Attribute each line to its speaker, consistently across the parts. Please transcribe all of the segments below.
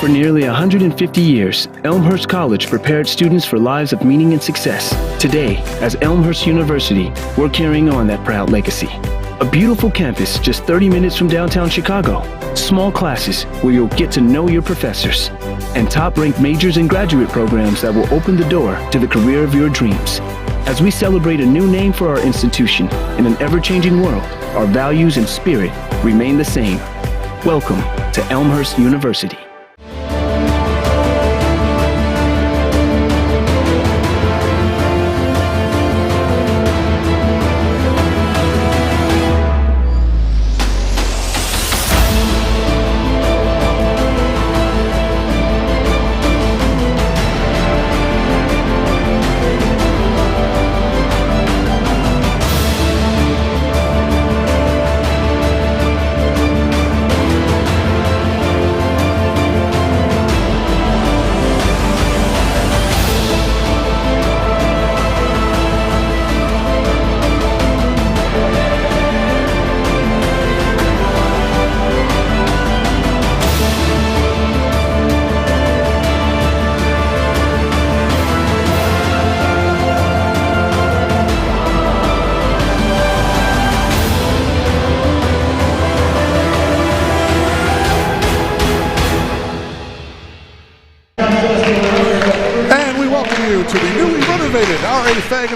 Speaker 1: For nearly 150 years, Elmhurst College prepared students for lives of meaning and success. Today, as Elmhurst University, we're carrying on that proud legacy. A beautiful campus just 30 minutes from downtown Chicago. Small classes where you'll get to know your professors. And top-ranked majors and graduate programs that will open the door to the career of your dreams. As we celebrate a new name for our institution in an ever-changing world, our values and spirit remain the same. Welcome to Elmhurst University.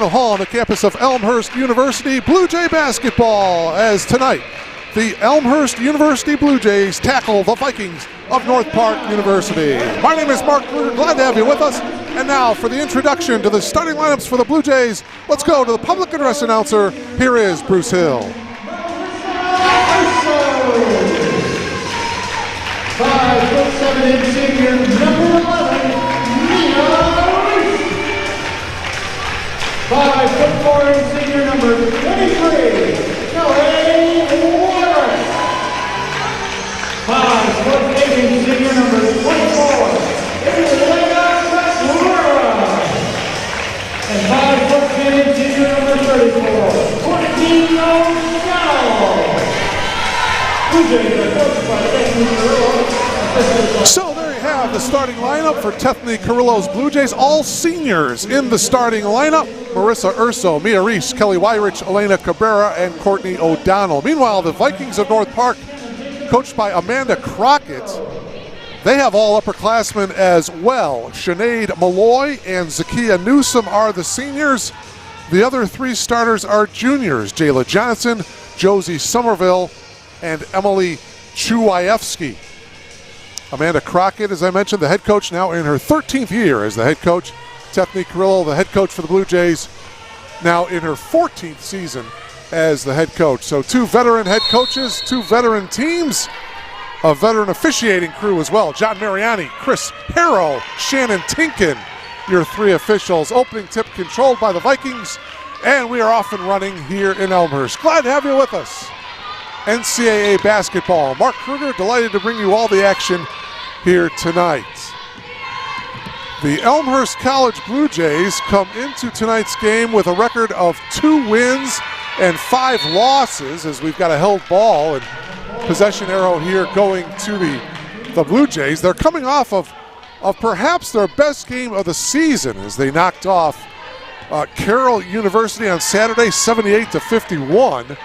Speaker 2: Hall on the campus of Elmhurst University Blue Jay basketball, as tonight the Elmhurst University Blue Jays tackle the Vikings of North Park University. My name is Mark Kruger, glad to have you with us. And now for the introduction to the starting lineups for the Blue Jays, let's go to the public address announcer. Here is Bruce Hill.
Speaker 3: 5'7" senior, number 11, 5'4" senior number 23, Kelly Warren. 5'8" senior number 24, Elena Rivera. And 5'10" senior number 34, Courtney O'Donnell.
Speaker 2: So there you have the starting lineup for Tethany Carrillo's Blue Jays. All seniors in the starting lineup. Marissa Urso, Mia Reese, Kelly Wyrich, Elena Cabrera, and Courtney O'Donnell. Meanwhile, the Vikings of North Park, coached by Amanda Crockett, they have all upperclassmen as well. Sinead Malloy and Zakia Newsom are the seniors. The other three starters are juniors: Jayla Johnson, Josie Somerville, and Emily Chuwaevsky. Amanda Crockett, as I mentioned, the head coach, now in her 13th year as the head coach. Tethany Carrillo, the head coach for the Blue Jays, now in her 14th season as the head coach. So two veteran head coaches, two veteran teams, a veteran officiating crew as well. John Mariani, Chris Harrow, Shannon Tinkin, your three officials. Opening tip controlled by the Vikings, and we are off and running here in Elmhurst. Glad to have you with us. NCAA basketball. Mark Kruger, delighted to bring you all the action here tonight. The Elmhurst College Blue Jays come into tonight's game with a record of 2 wins and 5 losses, as we've got a held ball and possession arrow here going to the Blue Jays. They're coming off of perhaps their best game of the season, as they knocked off Carroll University on Saturday, 78-51.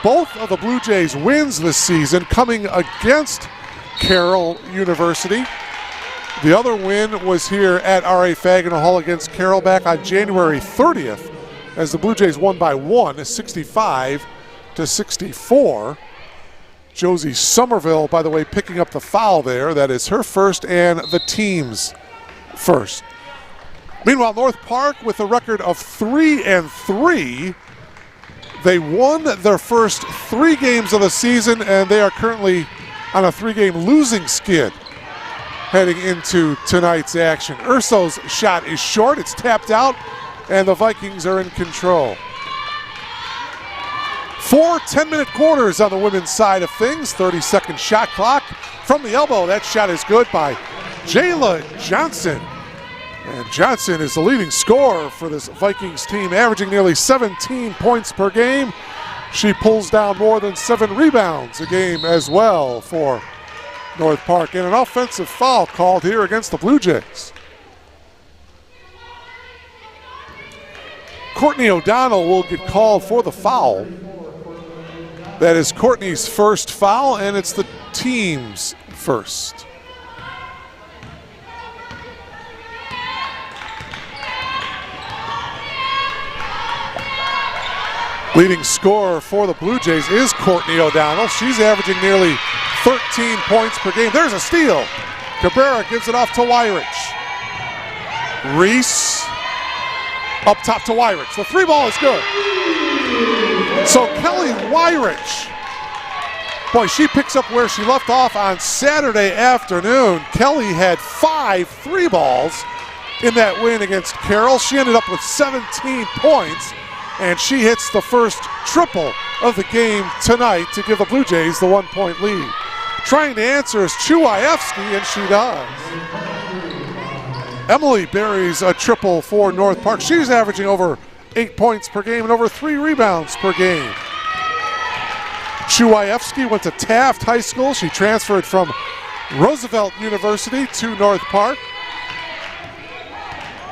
Speaker 2: Both of the Blue Jays' wins this season coming against Carroll University. The other win was here at R.A. Fagin Hall against Carroll back on January 30th, as the Blue Jays won by 1, 65-64. Josie Somerville, by the way, picking up the foul there. That is her first and the team's first. Meanwhile, North Park with a record of 3-3. They won their first 3 games of the season, and they are currently on a 3-game losing skid heading into tonight's action. Urso's shot is short, it's tapped out, and the Vikings are in control. 4 10-minute quarters on the women's side of things. 30-second shot clock from the elbow. That shot is good by Jayla Johnson. And Johnson is the leading scorer for this Vikings team, averaging nearly 17 points per game. She pulls down more than 7 rebounds a game as well for North Park. And an offensive foul called here against the Blue Jays. Courtney O'Donnell will get called for the foul. That is Courtney's first foul, and it's the team's first. Leading scorer for the Blue Jays is Courtney O'Donnell. She's averaging nearly 13 points per game. There's a steal. Cabrera gives it off to Weirich. Reese up top to Weirich. The three ball is good. So Kelly Weirich, boy, she picks up where she left off on Saturday afternoon. Kelly had 5 three balls in that win against Carroll. She ended up with 17 points, and she hits the first triple of the game tonight to give the Blue Jays the 1-point lead. Trying to answer is Chuaevsky, and she does. Emily buries a triple for North Park. She's averaging over 8 points per game and over 3 rebounds per game. Chuaevsky went to Taft High School. She transferred from Roosevelt University to North Park.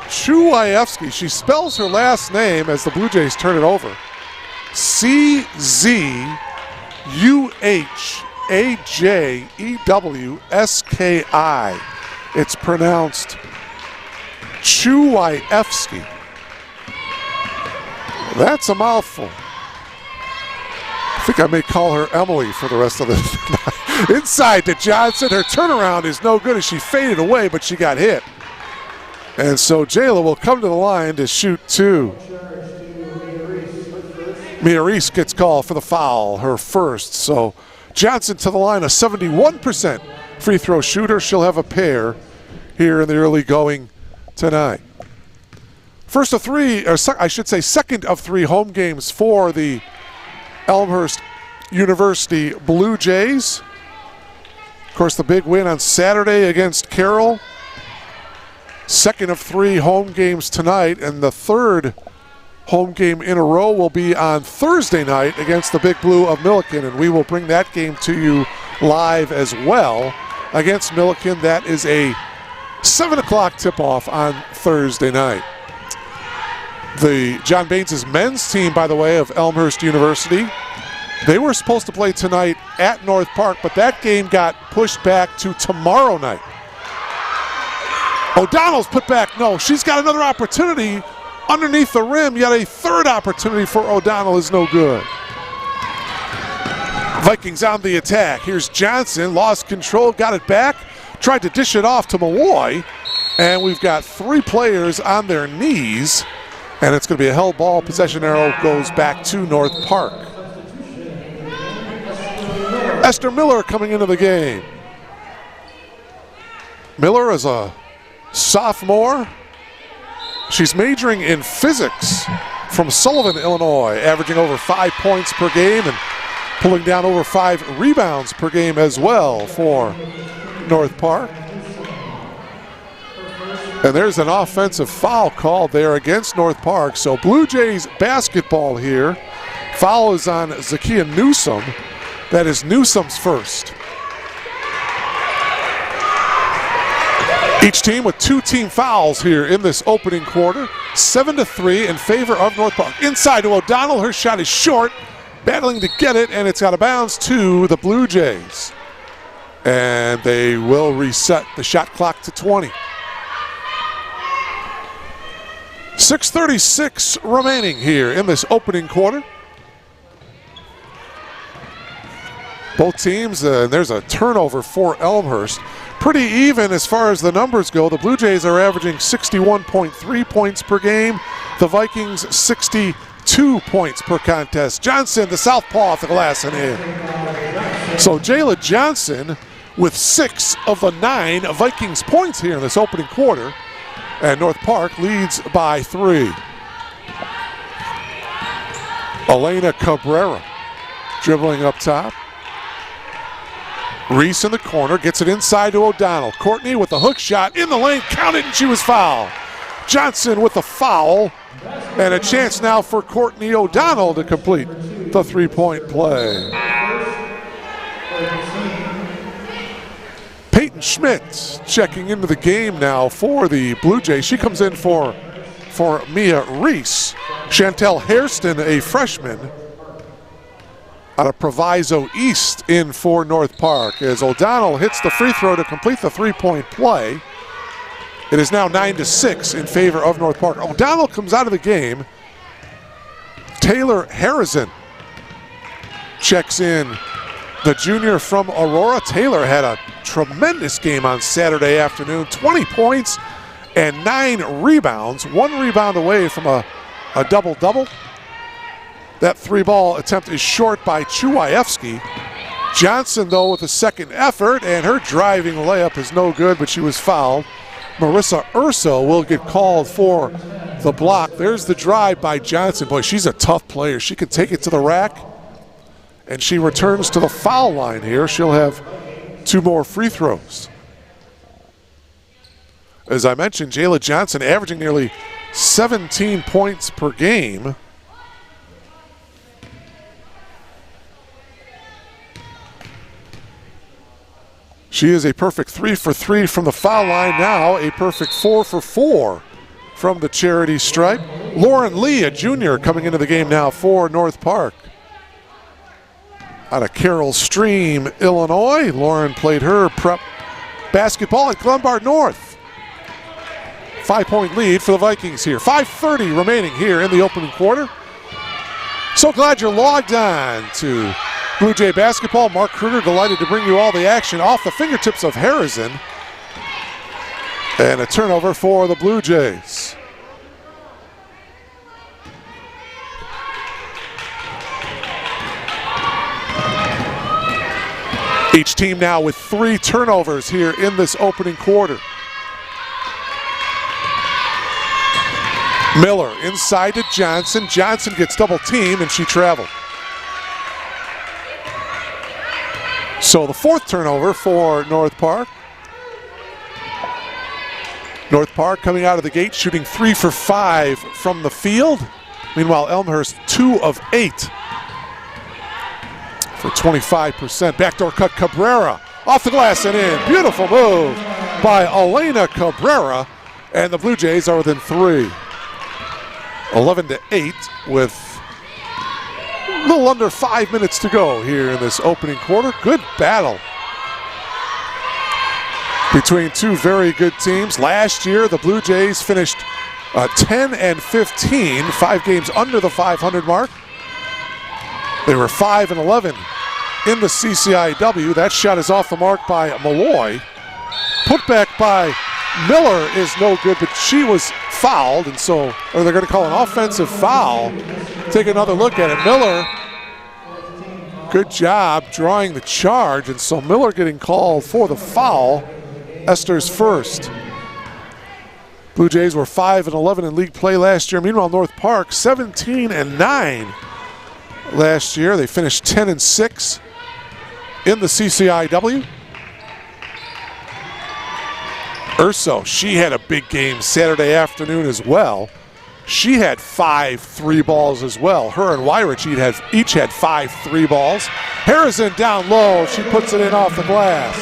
Speaker 2: Chuaevsky, she spells her last name as the Blue Jays turn it over. Chuaejewski. It's pronounced Chuaevsky. That's a mouthful. I think I may call her Emily for the rest of the night. Inside to Johnson. Her turnaround is no good as she faded away, but she got hit. And so Jayla will come to the line to shoot 2. Mia Reese gets called for the foul, her first. So Johnson to the line, a 71% free throw shooter. She'll have a pair here in the early going tonight. First of 3, or I should say second of 3 home games for the Elmhurst University Blue Jays. Of course, the big win on Saturday against Carroll. Second of 3 home games tonight, and the third home game in a row will be on Thursday night against the Big Blue of Milliken, and we will bring that game to you live as well against Milliken. That is a 7 o'clock tip-off on Thursday night. The John Baines' men's team, by the way, of Elmhurst University, they were supposed to play tonight at North Park, but that game got pushed back to tomorrow night. O'Donnell's put back. No, she's got another opportunity underneath the rim, yet a third opportunity for O'Donnell is no good. Vikings on the attack. Here's Johnson, lost control, got it back, tried to dish it off to Malloy, and we've got 3 players on their knees, and it's going to be a held ball. Possession arrow goes back to North Park. Esther Miller coming into the game. Miller is a sophomore. She's majoring in physics from Sullivan, Illinois, averaging over 5 points per game and pulling down over 5 rebounds per game as well for North Park. And there's an offensive foul called there against North Park. So Blue Jays basketball here. Foul is on Zakia Newsom. That is Newsom's first. Each team with 2 team fouls here in this opening quarter. 7-3 in favor of North Park. Inside to O'Donnell. Her shot is short. Battling to get it, and it's out of bounds to the Blue Jays. And they will reset the shot clock to 20. 6:36 remaining here in this opening quarter. Both teams, there's a turnover for Elmhurst. Pretty even as far as the numbers go. The Blue Jays are averaging 61.3 points per game. The Vikings 62 points per contest. Johnson, the southpaw off the glass and in. So Jayla Johnson with 6 of the 9 Vikings points here in this opening quarter. And North Park leads by 3. Elena Cabrera dribbling up top. Reese in the corner, gets it inside to O'Donnell. Courtney with the hook shot in the lane, counted, and she was fouled. Johnson with the foul, and a chance now for Courtney O'Donnell to complete the 3-point play. Schmidt checking into the game now for the Blue Jays. She comes in for Mia Reese. Chantel Hairston, a freshman out of Proviso East, in for North Park, as O'Donnell hits the free throw to complete the three-point play. It is now 9-6 in favor of North Park. O'Donnell comes out of the game. Taylor Harrison checks in, the junior from Aurora. Taylor had a tremendous game on Saturday afternoon. 20 points and 9 rebounds. 1 rebound away from a double-double. That 3-ball attempt is short by Chuwaevsky. Johnson, though, with a second effort, and her driving layup is no good, but she was fouled. Marissa Urso will get called for the block. There's the drive by Johnson. Boy, she's a tough player. She can take it to the rack, and she returns to the foul line here. She'll have 2 more free throws. As I mentioned, Jayla Johnson averaging nearly 17 points per game. She is a perfect 3 for 3 from the foul line now, a perfect 4 for 4 from the charity stripe. Lauren Lee, a junior, coming into the game now for North Park. Out of Carroll Stream, Illinois. Lauren played her prep basketball at Glenbard North. 5-point lead for the Vikings here. 5:30 remaining here in the opening quarter. So glad you're logged on to Blue Jay basketball. Mark Kruger delighted to bring you all the action off the fingertips of Harrison. And a turnover for the Blue Jays. Each team now with 3 turnovers here in this opening quarter. Miller inside to Johnson. Johnson gets double teamed and she traveled. So the 4th turnover for North Park. North Park coming out of the gate shooting 3 for 5 from the field. Meanwhile, Elmhurst 2 of 8 for 25%. Backdoor cut, Cabrera off the glass and in. Beautiful move by Elena Cabrera, and the Blue Jays are within 3. 11-8 with a little under 5 minutes to go here in this opening quarter. Good battle between 2 very good teams. Last year, the Blue Jays finished 10-15, 5 games under the 500 mark. They were 5-11 in the CCIW. That shot is off the mark by Malloy. Put back by Miller is no good, but she was fouled, and so, or they're going to call an offensive foul. Take another look at it. Miller, good job drawing the charge, and so Miller getting called for the foul. Esther's first. Blue Jays were 5-11 in league play last year. Meanwhile, North Park 17-9 last year. They finished 10-6 in the CCIW. Urso, she had a big game Saturday afternoon as well. She had 5 3-balls as well. Her and Weirich each had 5 3-balls. Harrison down low, she puts it in off the glass.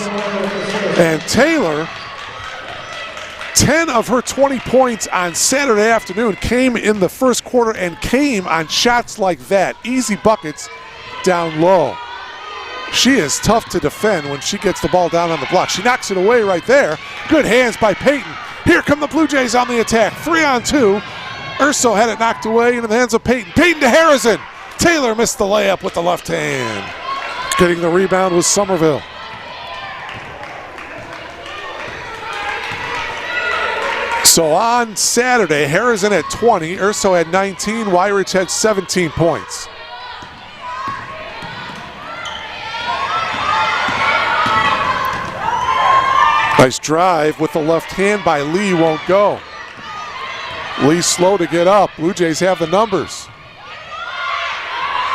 Speaker 2: And Taylor, 10 of her 20 points on Saturday afternoon came in the first quarter and came on shots like that. Easy buckets down low. She is tough to defend when she gets the ball down on the block. She knocks it away right there. Good hands by Peyton. Here come the Blue Jays on the attack. 3-on-2. Urso had it knocked away into the hands of Peyton. Peyton to Harrison. Taylor missed the layup with the left hand. Getting the rebound was Somerville. So on Saturday, Harrison had 20. Urso had 19. Weirich had 17 points. Nice drive with the left hand by Lee, won't go. Lee slow to get up. Blue Jays have the numbers.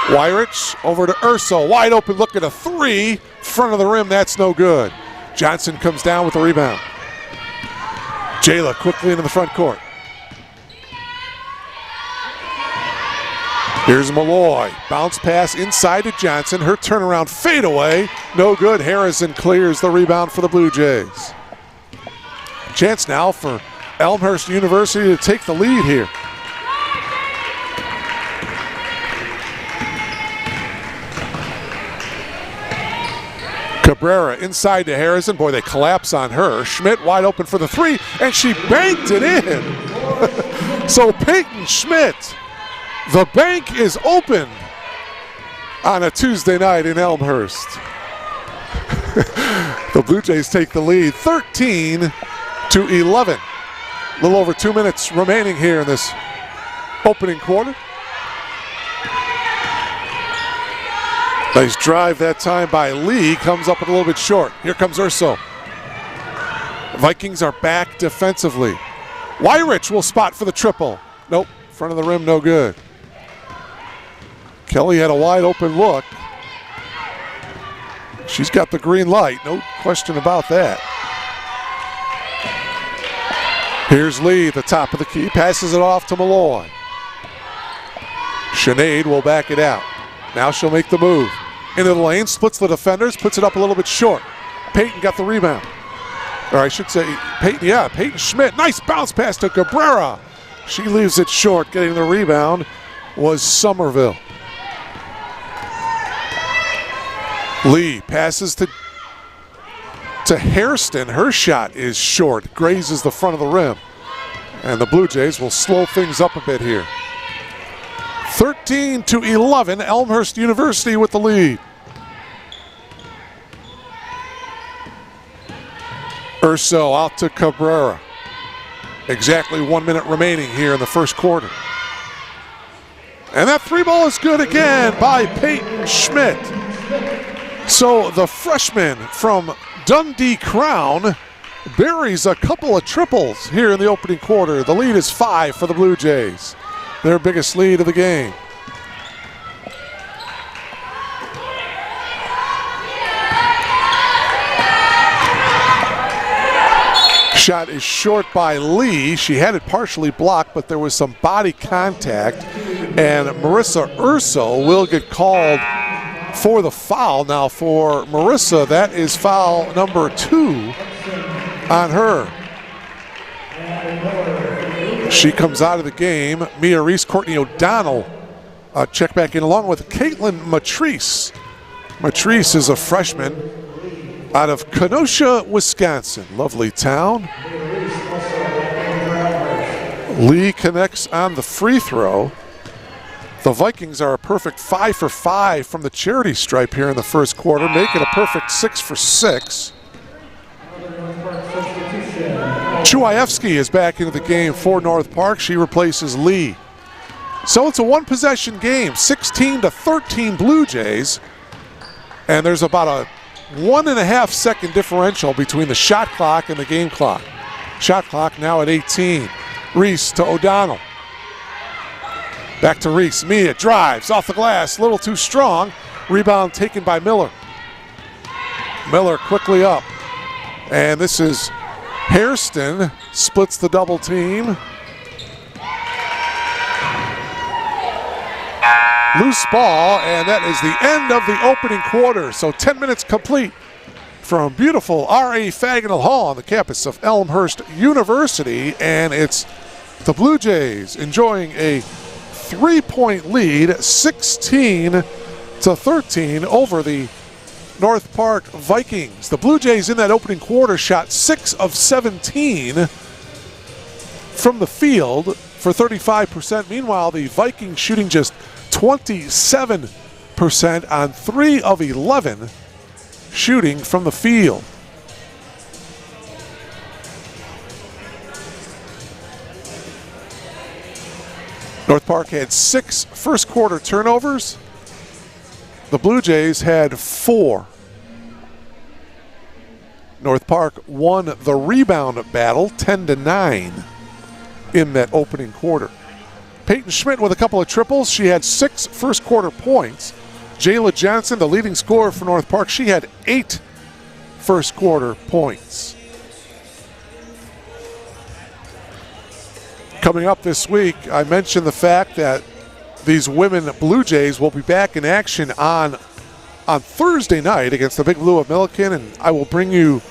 Speaker 2: Weirich over to Urso. Wide open look at a 3. Front of the rim, that's no good. Johnson comes down with the rebound. Jayla quickly into the front court. Here's Malloy. Bounce pass inside to Johnson. Her turnaround fadeaway. No good. Harrison clears the rebound for the Blue Jays. Chance now for Elmhurst University to take the lead here. Cabrera inside to Harrison. Boy, they collapse on her. Schmidt wide open for the three, and she banked it in. So Peyton Schmidt, the bank is open on a Tuesday night in Elmhurst. The Blue Jays take the lead, 13-11. A little over 2 minutes remaining here in this opening quarter. Nice drive that time by Lee, comes up a little bit short. Here comes Urso. Vikings are back defensively. Weirich will spot for the triple. Nope, front of the rim, no good. Kelly had a wide open look. She's got the green light, no question about that. Here's Lee, the top of the key, passes it off to Malloy. Sinead will back it out. Now she'll make the move. Into the lane, splits the defenders, puts it up a little bit short. Peyton got the rebound. Or I should say, Peyton Schmidt. Nice bounce pass to Cabrera. She leaves it short. Getting the rebound was Somerville. Lee passes to Hairston. Her shot is short, grazes the front of the rim. And the Blue Jays will slow things up a bit here. 13-11, Elmhurst University with the lead. Urso out to Cabrera. Exactly 1 minute remaining here in the first quarter. And that three ball is good again by Peyton Schmidt. So the freshman from Dundee Crown buries a couple of triples here in the opening quarter. The lead is 5 for the Blue Jays. Their biggest lead of the game. Shot is short by Lee. She had it partially blocked, but there was some body contact. And Marissa Urso will get called for the foul. Now for Marissa, that is foul number 2 on her. She comes out of the game. Mia Reese, Courtney O'Donnell check back in along with Caitlin Matrice. Matrice is a freshman out of Kenosha, Wisconsin. Lovely town. Lee connects on the free throw. The Vikings are a perfect 5 for 5 from the charity stripe here in the first quarter, make it a perfect 6 for 6. Chuayevsky is back into the game for North Park. She replaces Lee. So it's a one-possession game, 16-13 Blue Jays. And there's about a 1.5 second differential between the shot clock and the game clock. Shot clock now at 18. Reese to O'Donnell. Back to Reese. Mia drives off the glass, a little too strong. Rebound taken by Miller. Miller quickly up. And this is Hairston, splits the double team. Loose ball, and that is the end of the opening quarter. So 10 minutes complete from beautiful R.A. Fagnall Hall on the campus of Elmhurst University. And it's the Blue Jays enjoying a 3-point lead, 16-13 over the North Park Vikings. The Blue Jays in that opening quarter shot 6 of 17 from the field for 35%. Meanwhile, the Vikings shooting just 27% on 3 of 11 shooting from the field. North Park had 6 first quarter turnovers. The Blue Jays had 4. North Park won the rebound battle 10-9 in that opening quarter. Peyton Schmidt with a couple of triples. She had 6 first quarter points. Jayla Johnson, the leading scorer for North Park, she had 8 first quarter points. Coming up this week, I mentioned the fact that these women Blue Jays will be back in action on Thursday night against the Big Blue of Milliken, and I will bring you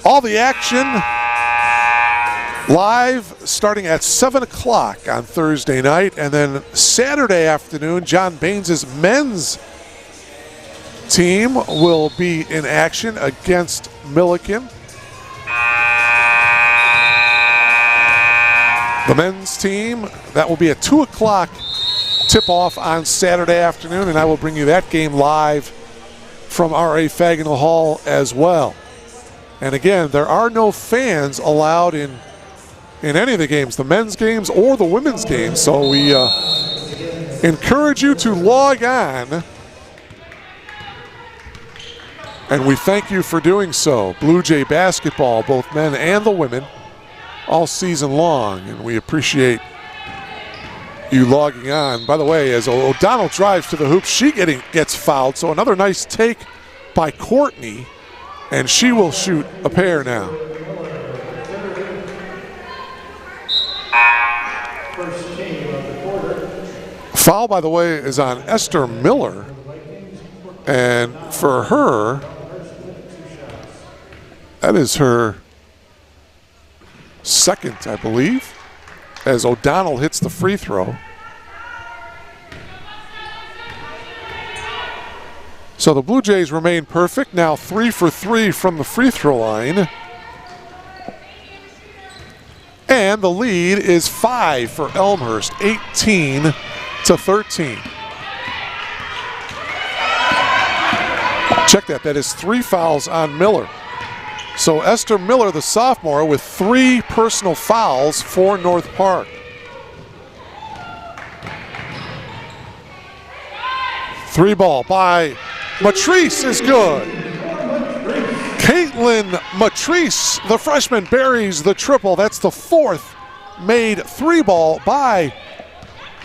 Speaker 2: all the action live starting at 7 o'clock on Thursday night. And then Saturday afternoon, John Baines' men's team will be in action against Milliken. The men's team, that will be a 2 o'clock tip-off on Saturday afternoon, and I will bring you that game live from R.A. Faginal Hall as well. And again, there are no fans allowed in any of the games, the men's games or the women's games, so we encourage you to log on, and we thank you for doing so. Blue Jay basketball, both men and the women, all season long, and we appreciate you logging on. By the way, as O'Donnell drives to the hoop, she gets fouled, so another nice take by Courtney, and she will shoot a pair now. Foul, by the way, is on Esther Miller, and for her, that is her second, I believe, as O'Donnell hits the free throw. So the Blue Jays remain perfect, now 3 for 3 from the free throw line. And the lead is 5 for Elmhurst, 18-13. Check that, that is 3 fouls on Miller. So Esther Miller, the sophomore, with 3 personal fouls for North Park. Three ball by Matrice is good. Caitlin Matrice, the freshman, buries the triple. That's the 4th made 3-ball by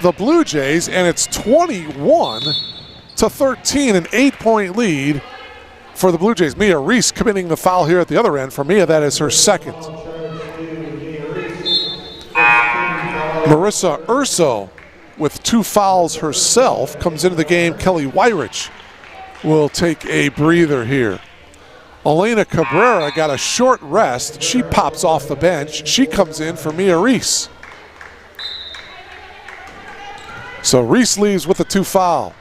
Speaker 2: the Blue Jays, and it's 21-13, an 8-point lead for the Blue Jays. Mia Reese committing the foul here at the other end. For Mia, that is her second. Marissa Urso with 2 fouls herself comes into the game. Kelly Weirich will take a breather here. Elena Cabrera got a short rest. She pops off the bench. She comes in for Mia Reese. So Reese leaves with the 2 fouls.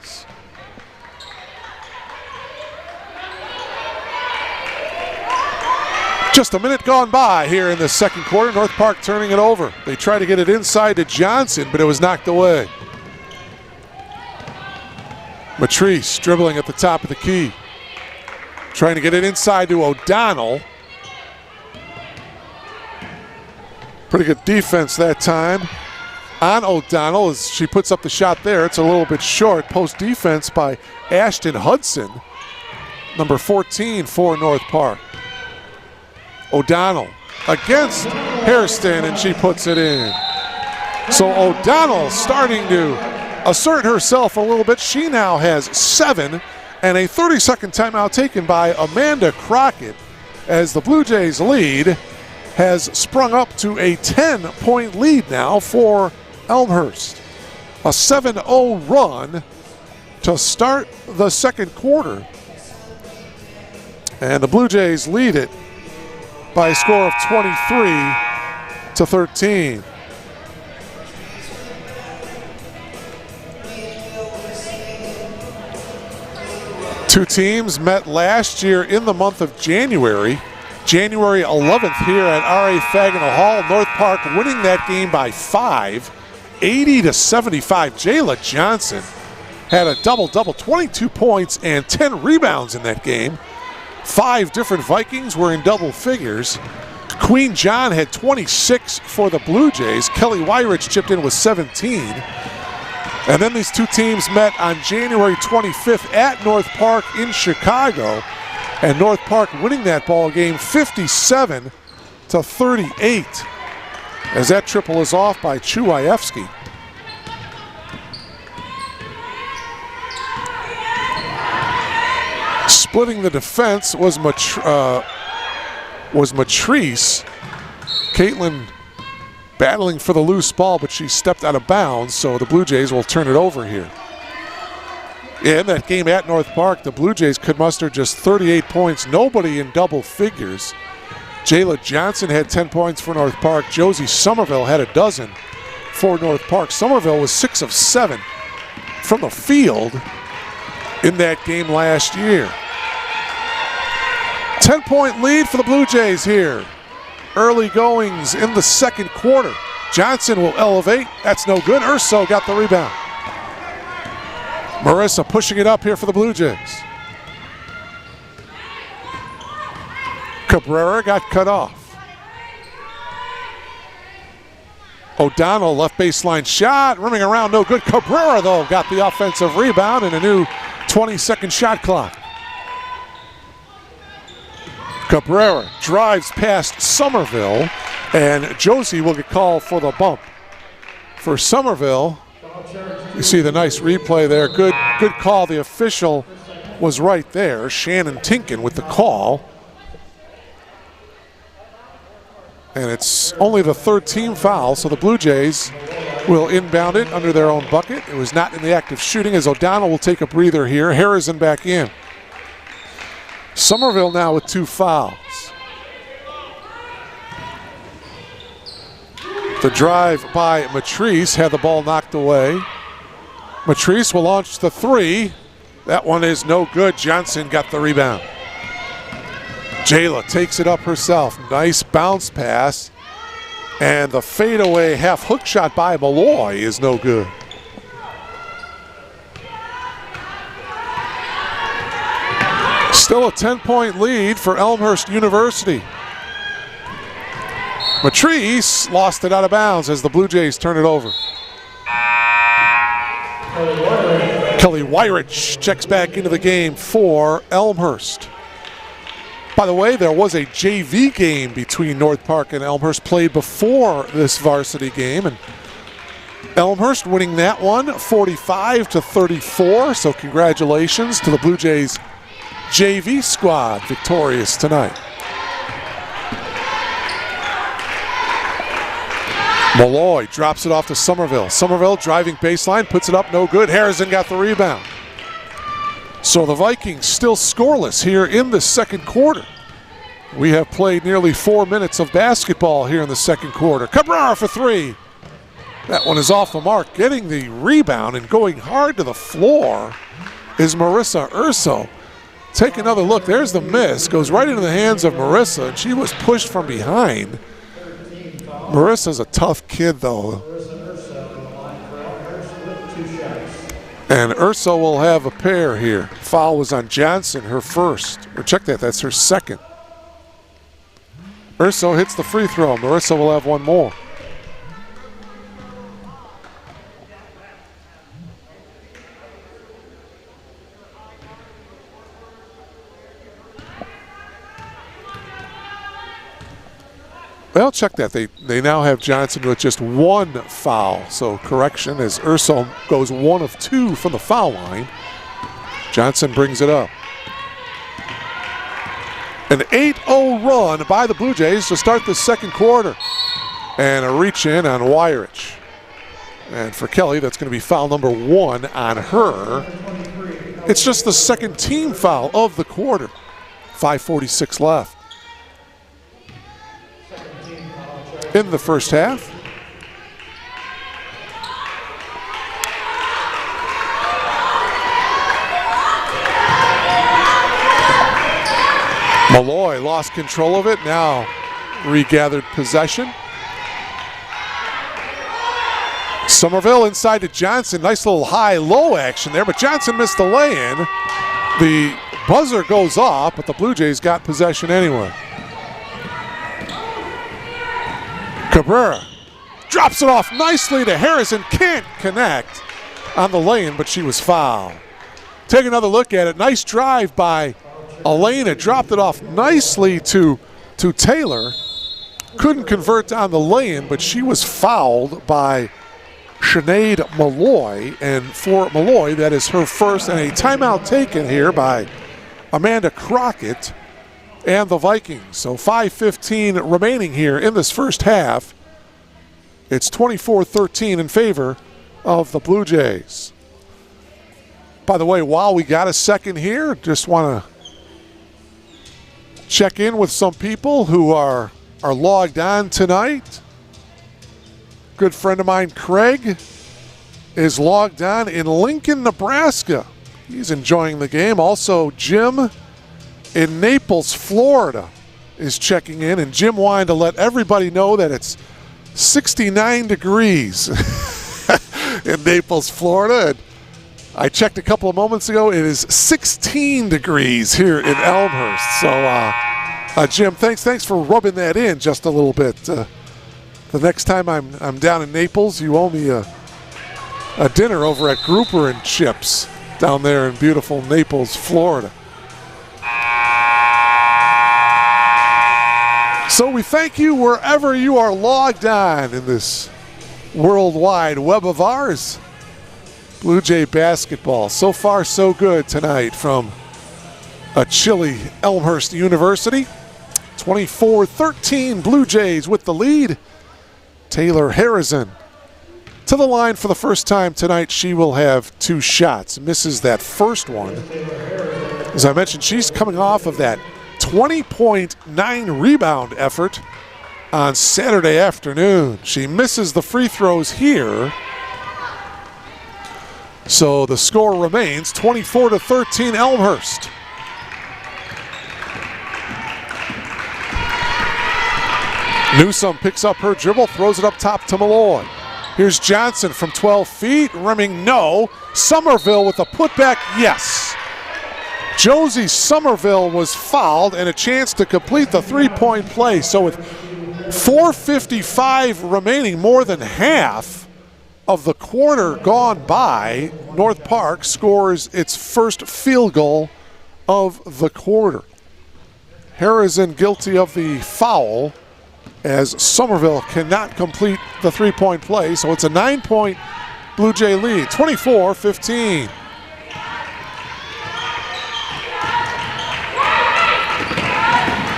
Speaker 2: Just a minute gone by here in the second quarter. North Park turning it over. They try to get it inside to Johnson, but it was knocked away. Matrice dribbling at the top of the key. Trying to get it inside to O'Donnell. Pretty good defense that time on O'Donnell as she puts up the shot there. It's a little bit short. Post defense by Ashton Hudson, number 14 for North Park. O'Donnell against Hairston, and she puts it in. So O'Donnell starting to assert herself a little bit. She now has 7, and a 30-second timeout taken by Amanda Crockett as the Blue Jays lead has sprung up to a 10-point lead now for Elmhurst. A 7-0 run to start the second quarter. And the Blue Jays lead it by a score of 23-13. Two teams met last year in the month of January. January 11th here at R.A. Faginal Hall. North Park winning that game by 5, 80-75. Jayla Johnson had a double-double, 22 points and 10 rebounds in that game. 5 different Vikings were in double figures. Queen John had 26 for the Blue Jays. Kelly Weirich chipped in with 17. And then these two teams met on January 25th at North Park in Chicago. And North Park winning that ball game 57-38. As that triple is off by Chuayevsky. Splitting the defense was Matrice. Caitlin battling for the loose ball, but she stepped out of bounds, so the Blue Jays will turn it over here. In that game at North Park, the Blue Jays could muster just 38 points, nobody in double figures. Jayla Johnson had 10 points for North Park. Josie Somerville had a dozen for North Park. Somerville was 6 of 7 from the field in that game last year. 10-point lead for the Blue Jays here. Early goings in the second quarter. Johnson will elevate. That's no good. Urso got the rebound. Marissa pushing it up here for the Blue Jays. Cabrera got cut off. O'Donnell left baseline shot, rimming around, no good. Cabrera, though, got the offensive rebound and a new 20-second shot clock. Cabrera drives past Somerville, and Josie will get called for the bump. For Somerville, you see the nice replay there. Good call. The official was right there. Shannon Tinkin with the call. And it's only the third team foul, so the Blue Jays will inbound it under their own bucket. It was not in the act of shooting, as O'Donnell will take a breather here. Harrison back in. Somerville now with 2 fouls. The drive by Matrice had the ball knocked away. Matrice will launch the 3. That one is no good. Johnson got the rebound. Jayla takes it up herself. Nice bounce pass. And the fadeaway half hook shot by Malloy is no good. Still a 10-point lead for Elmhurst University. Matrice lost it out of bounds as the Blue Jays turn it over. Kelly Wyrich checks back into the game for Elmhurst. By the way, there was a JV game between North Park and Elmhurst played before this varsity game, and Elmhurst winning that one 45-34. So congratulations to the Blue Jays JV squad, victorious tonight. Malloy drops it off to Somerville. Somerville driving baseline, puts it up, no good. Harrison got the rebound. So the Vikings still scoreless here in the second quarter. We have played nearly 4 minutes of basketball here in the second quarter. Cabrera for 3. That one is off the mark. Getting the rebound and going hard to the floor is Marissa Urso. Take another look. There's the miss. Goes right into the hands of Marissa, and she was pushed from behind. Marissa's a tough kid, though. And Urso will have a pair here. Foul was on Johnson, her first. Or check that, that's her second. Urso hits the free throw. Marissa will have one more. Well, check that. They now have Johnson with just 1 foul. So correction as Urso goes 1 of 2 from the foul line. Johnson brings it up. An 8-0 run by the Blue Jays to start the second quarter. And a reach in on Wyrich. And for Kelly, that's going to be foul number 1 on her. It's just the second team foul of the quarter. 5:46 left in the first half. Malloy lost control of it, now regathered possession. Somerville inside to Johnson. Nice little high-low action there, but Johnson missed the lay-in. The buzzer goes off, but the Blue Jays got possession anyway. Cabrera drops it off nicely to Harrison. Can't connect on the lane, but she was fouled. Take another look at it. Nice drive by Elena. Dropped it off nicely to Taylor. Couldn't convert on the lane, but she was fouled by Sinead Malloy. And for Malloy, that is her first, and a timeout taken here by Amanda Crockett and the Vikings. So 5:15 remaining here in this first half. It's 24-13 in favor of the Blue Jays. By the way, while we got a second here, just want to check in with some people who are logged on tonight. Good friend of mine, Craig, is logged on in Lincoln, Nebraska. He's enjoying the game. Also, Jim in Naples, Florida is checking in. And Jim wanted to let everybody know that it's 69 degrees in Naples, Florida. And I checked a couple of moments ago. It is 16 degrees here in Elmhurst. So, Jim, thanks for rubbing that in just a little bit. The next time I'm down in Naples, you owe me a dinner over at Grouper and Chips down there in beautiful Naples, Florida. So we thank you wherever you are logged on in this worldwide web of ours. Blue Jay basketball. So far, so good tonight from a chilly Elmhurst University. 24-13, Blue Jays with the lead. Taylor Harrison to the line for the first time tonight. She will have 2 shots. Misses that first one. As I mentioned, she's coming off of that 20.9 rebound effort on Saturday afternoon. She misses the free throws here. So the score remains 24-13 Elmhurst. Newsome picks up her dribble, throws it up top to Malloy. Here's Johnson from 12 feet. Rimming, no. Somerville with a putback, yes. Josie Somerville was fouled and a chance to complete the three-point play. So with 4:55 remaining, more than half of the quarter gone by, North Park scores its first field goal of the quarter. Harrison guilty of the foul as Somerville cannot complete the three-point play. So it's a 9-point Blue Jay lead, 24-15.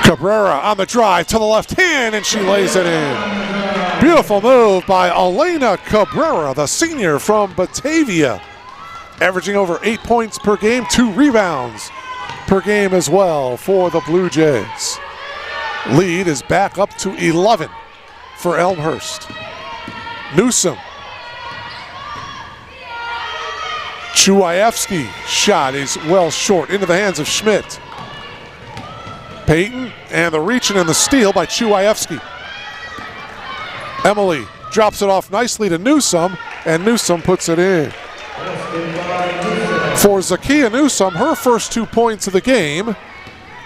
Speaker 2: Cabrera on the drive to the left hand, and she lays it in. Beautiful move by Elena Cabrera, the senior from Batavia. Averaging over 8 points per game, 2 rebounds per game as well for the Blue Jays. Lead is back up to 11 for Elmhurst. Newsome. Chuayevsky shot is well short into the hands of Schmidt. Payton and the reach and the steal by Chuayevsky. Emily drops it off nicely to Newsome, and Newsome puts it in. For Zakiya Newsome, her first 2 points of the game,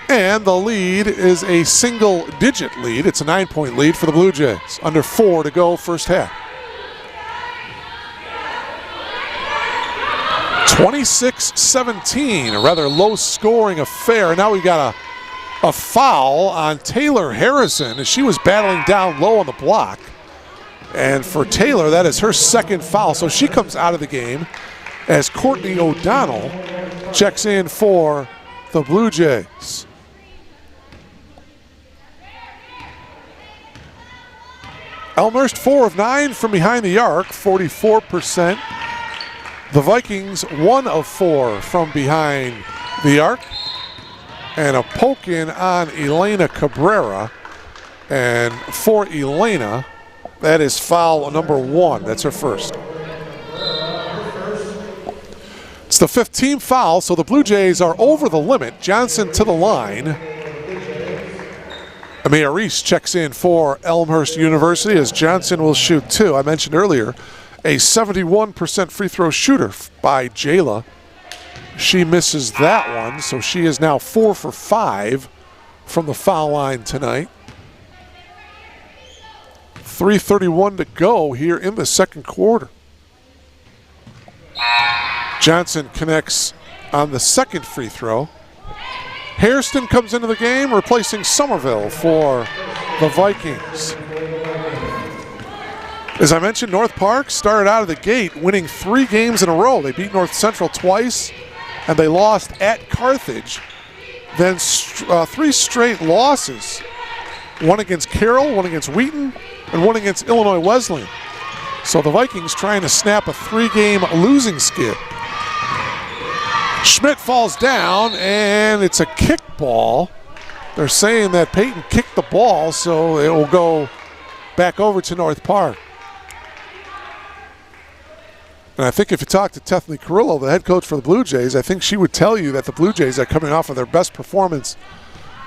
Speaker 2: and the lead is a single-digit lead. It's a 9-point lead for the Blue Jays. Under 4 to go first half. 26-17, a rather low-scoring affair. Now we've got a foul on Taylor Harrison as she was battling down low on the block. And for Taylor, that is her second foul. So she comes out of the game as Courtney O'Donnell checks in for the Blue Jays. Elmhurst 4 of 9 from behind the arc, 44%. The Vikings 1 of 4 from behind the arc. And a poke in on Elena Cabrera. And for Elena, that is foul number 1. That's her first. It's the 5th team foul, so the Blue Jays are over the limit. Johnson to the line. Amaya Reese checks in for Elmhurst University as Johnson will shoot 2. I mentioned earlier a 71% free throw shooter by Jayla. She misses that one, so she is now 4 for 5 from the foul line tonight. 3:31 to go here in the second quarter. Johnson connects on the second free throw. Hairston comes into the game, replacing Somerville for the Vikings. As I mentioned, North Park started out of the gate winning 3 games in a row. They beat North Central twice, and they lost at Carthage. Then 3 straight losses. One against Carroll, one against Wheaton, and one against Illinois Wesleyan. So the Vikings trying to snap a 3-game losing skid. Schmidt falls down, and it's a kick ball. They're saying that Peyton kicked the ball, so it will go back over to North Park. And I think if you talk to Tethany Carrillo, the head coach for the Blue Jays, I think she would tell you that the Blue Jays are coming off of their best performance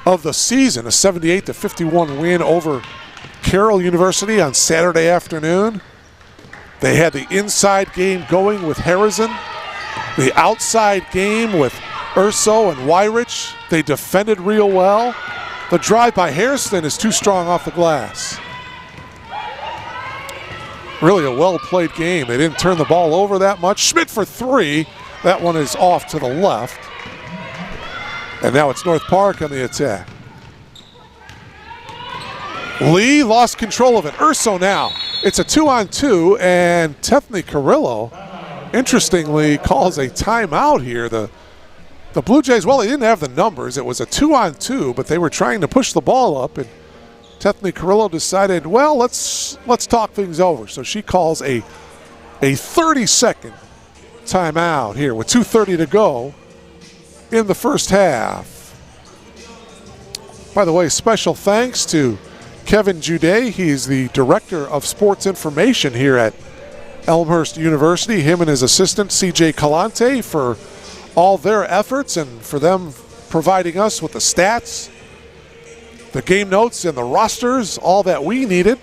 Speaker 2: of the season, a 78-51 win over Carroll University on Saturday afternoon. They had the inside game going with Harrison, the outside game with Urso and Weirich. They defended real well. The drive by Hairston is too strong off the glass. Really a well-played game. They didn't turn the ball over that much. Schmidt for 3. That one is off to the left. And now it's North Park on the attack. Lee lost control of it. Urso now. It's a 2-on-2, and Tethany Carrillo, interestingly, calls a timeout here. The Blue Jays, well, they didn't have the numbers. It was a 2-on-2, but they were trying to push the ball up, and Tethany Carrillo decided, well, let's talk things over. So she calls a 30-second timeout here with 2:30 to go in the first half. By the way, special thanks to Kevin Jude. He's the Director of Sports Information here at Elmhurst University. Him and his assistant, CJ Calante, for all their efforts and for them providing us with the stats, the game notes, and the rosters, all that we needed.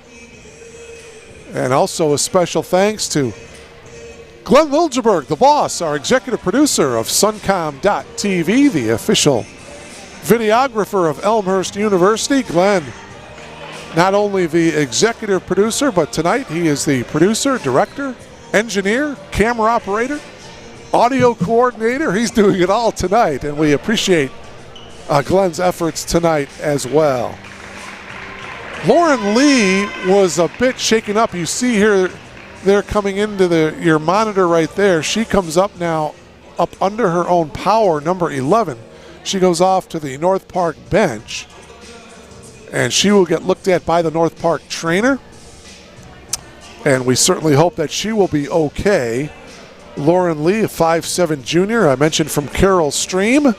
Speaker 2: And also a special thanks to Glenn Liljeberg, the boss, our executive producer of Suncom.tv, the official videographer of Elmhurst University. Glenn, not only the executive producer, but tonight he is the producer, director, engineer, camera operator, audio coordinator. He's doing it all tonight, and we appreciate Glenn's efforts tonight as well. Lauren Lee was a bit shaken up. You see here, they're coming into your monitor right there. She comes up now, up under her own power, number 11. She goes off to the North Park bench, and she will get looked at by the North Park trainer. And we certainly hope that she will be okay. Lauren Lee, a 5'7" junior, I mentioned from Carroll Stream.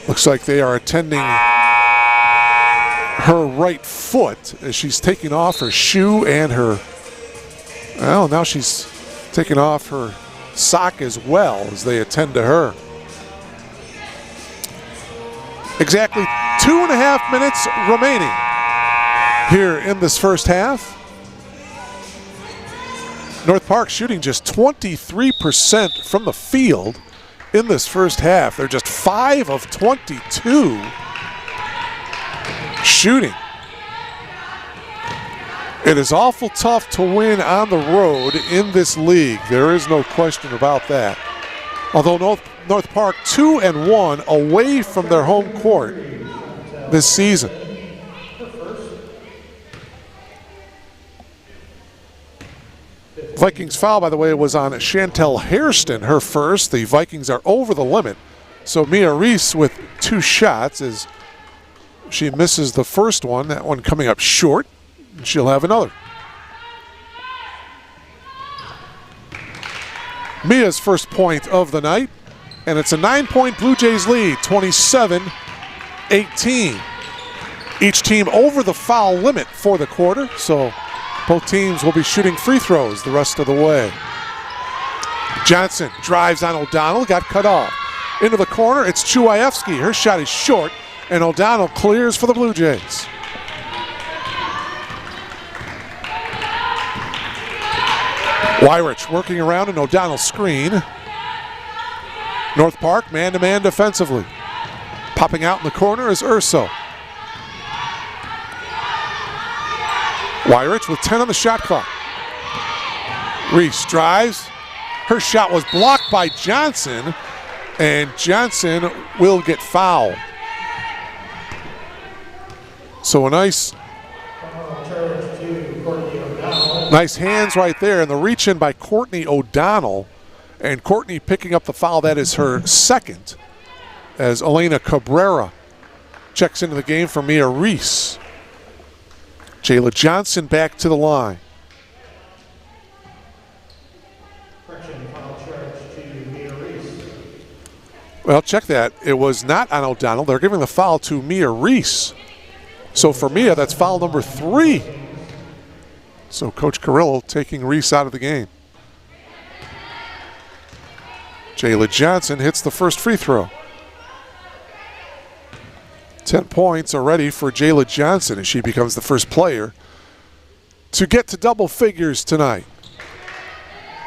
Speaker 2: Looks like they are attending her right foot as she's taking off her shoe and her, well, now she's taking off her sock as well as they attend to her. Exactly 2.5 minutes remaining here in this first half. North Park shooting just 23% from the field in this first half. They're just 5 of 22 shooting. It is awful tough to win on the road in this league. There is no question about that. Although North Park 2-1 away from their home court this season. Vikings foul, by the way, was on Chantel Hairston, her first. The Vikings are over the limit. So Mia Reese with 2 shots as she misses the first one. That one coming up short. And she'll have another. Mia's first point of the night. And it's a 9-point Blue Jays lead, 27-18. Each team over the foul limit for the quarter. So both teams will be shooting free throws the rest of the way. Johnson drives on O'Donnell, got cut off. Into the corner, it's Chuayevsky. Her shot is short, and O'Donnell clears for the Blue Jays. Weirich working around an O'Donnell screen. North Park man-to-man defensively. Popping out in the corner is Urso. Weirich with 10 on the shot clock. Reese drives. Her shot was blocked by Johnson, and Johnson will get fouled. So a nice hands right there, and the reach in by Courtney O'Donnell. And Courtney picking up the foul. That is her second, as Elena Cabrera checks into the game for Mia Reese. Jayla Johnson back to the line.
Speaker 3: Correction, foul charge to Mia Reese.
Speaker 2: Well, check that. It was not on O'Donnell. They're giving the foul to Mia Reese. So for Mia, that's foul number 3. So Coach Carrillo taking Reese out of the game. Jayla Johnson hits the first free throw. 10 points already for Jayla Johnson as she becomes the first player to get to double figures tonight.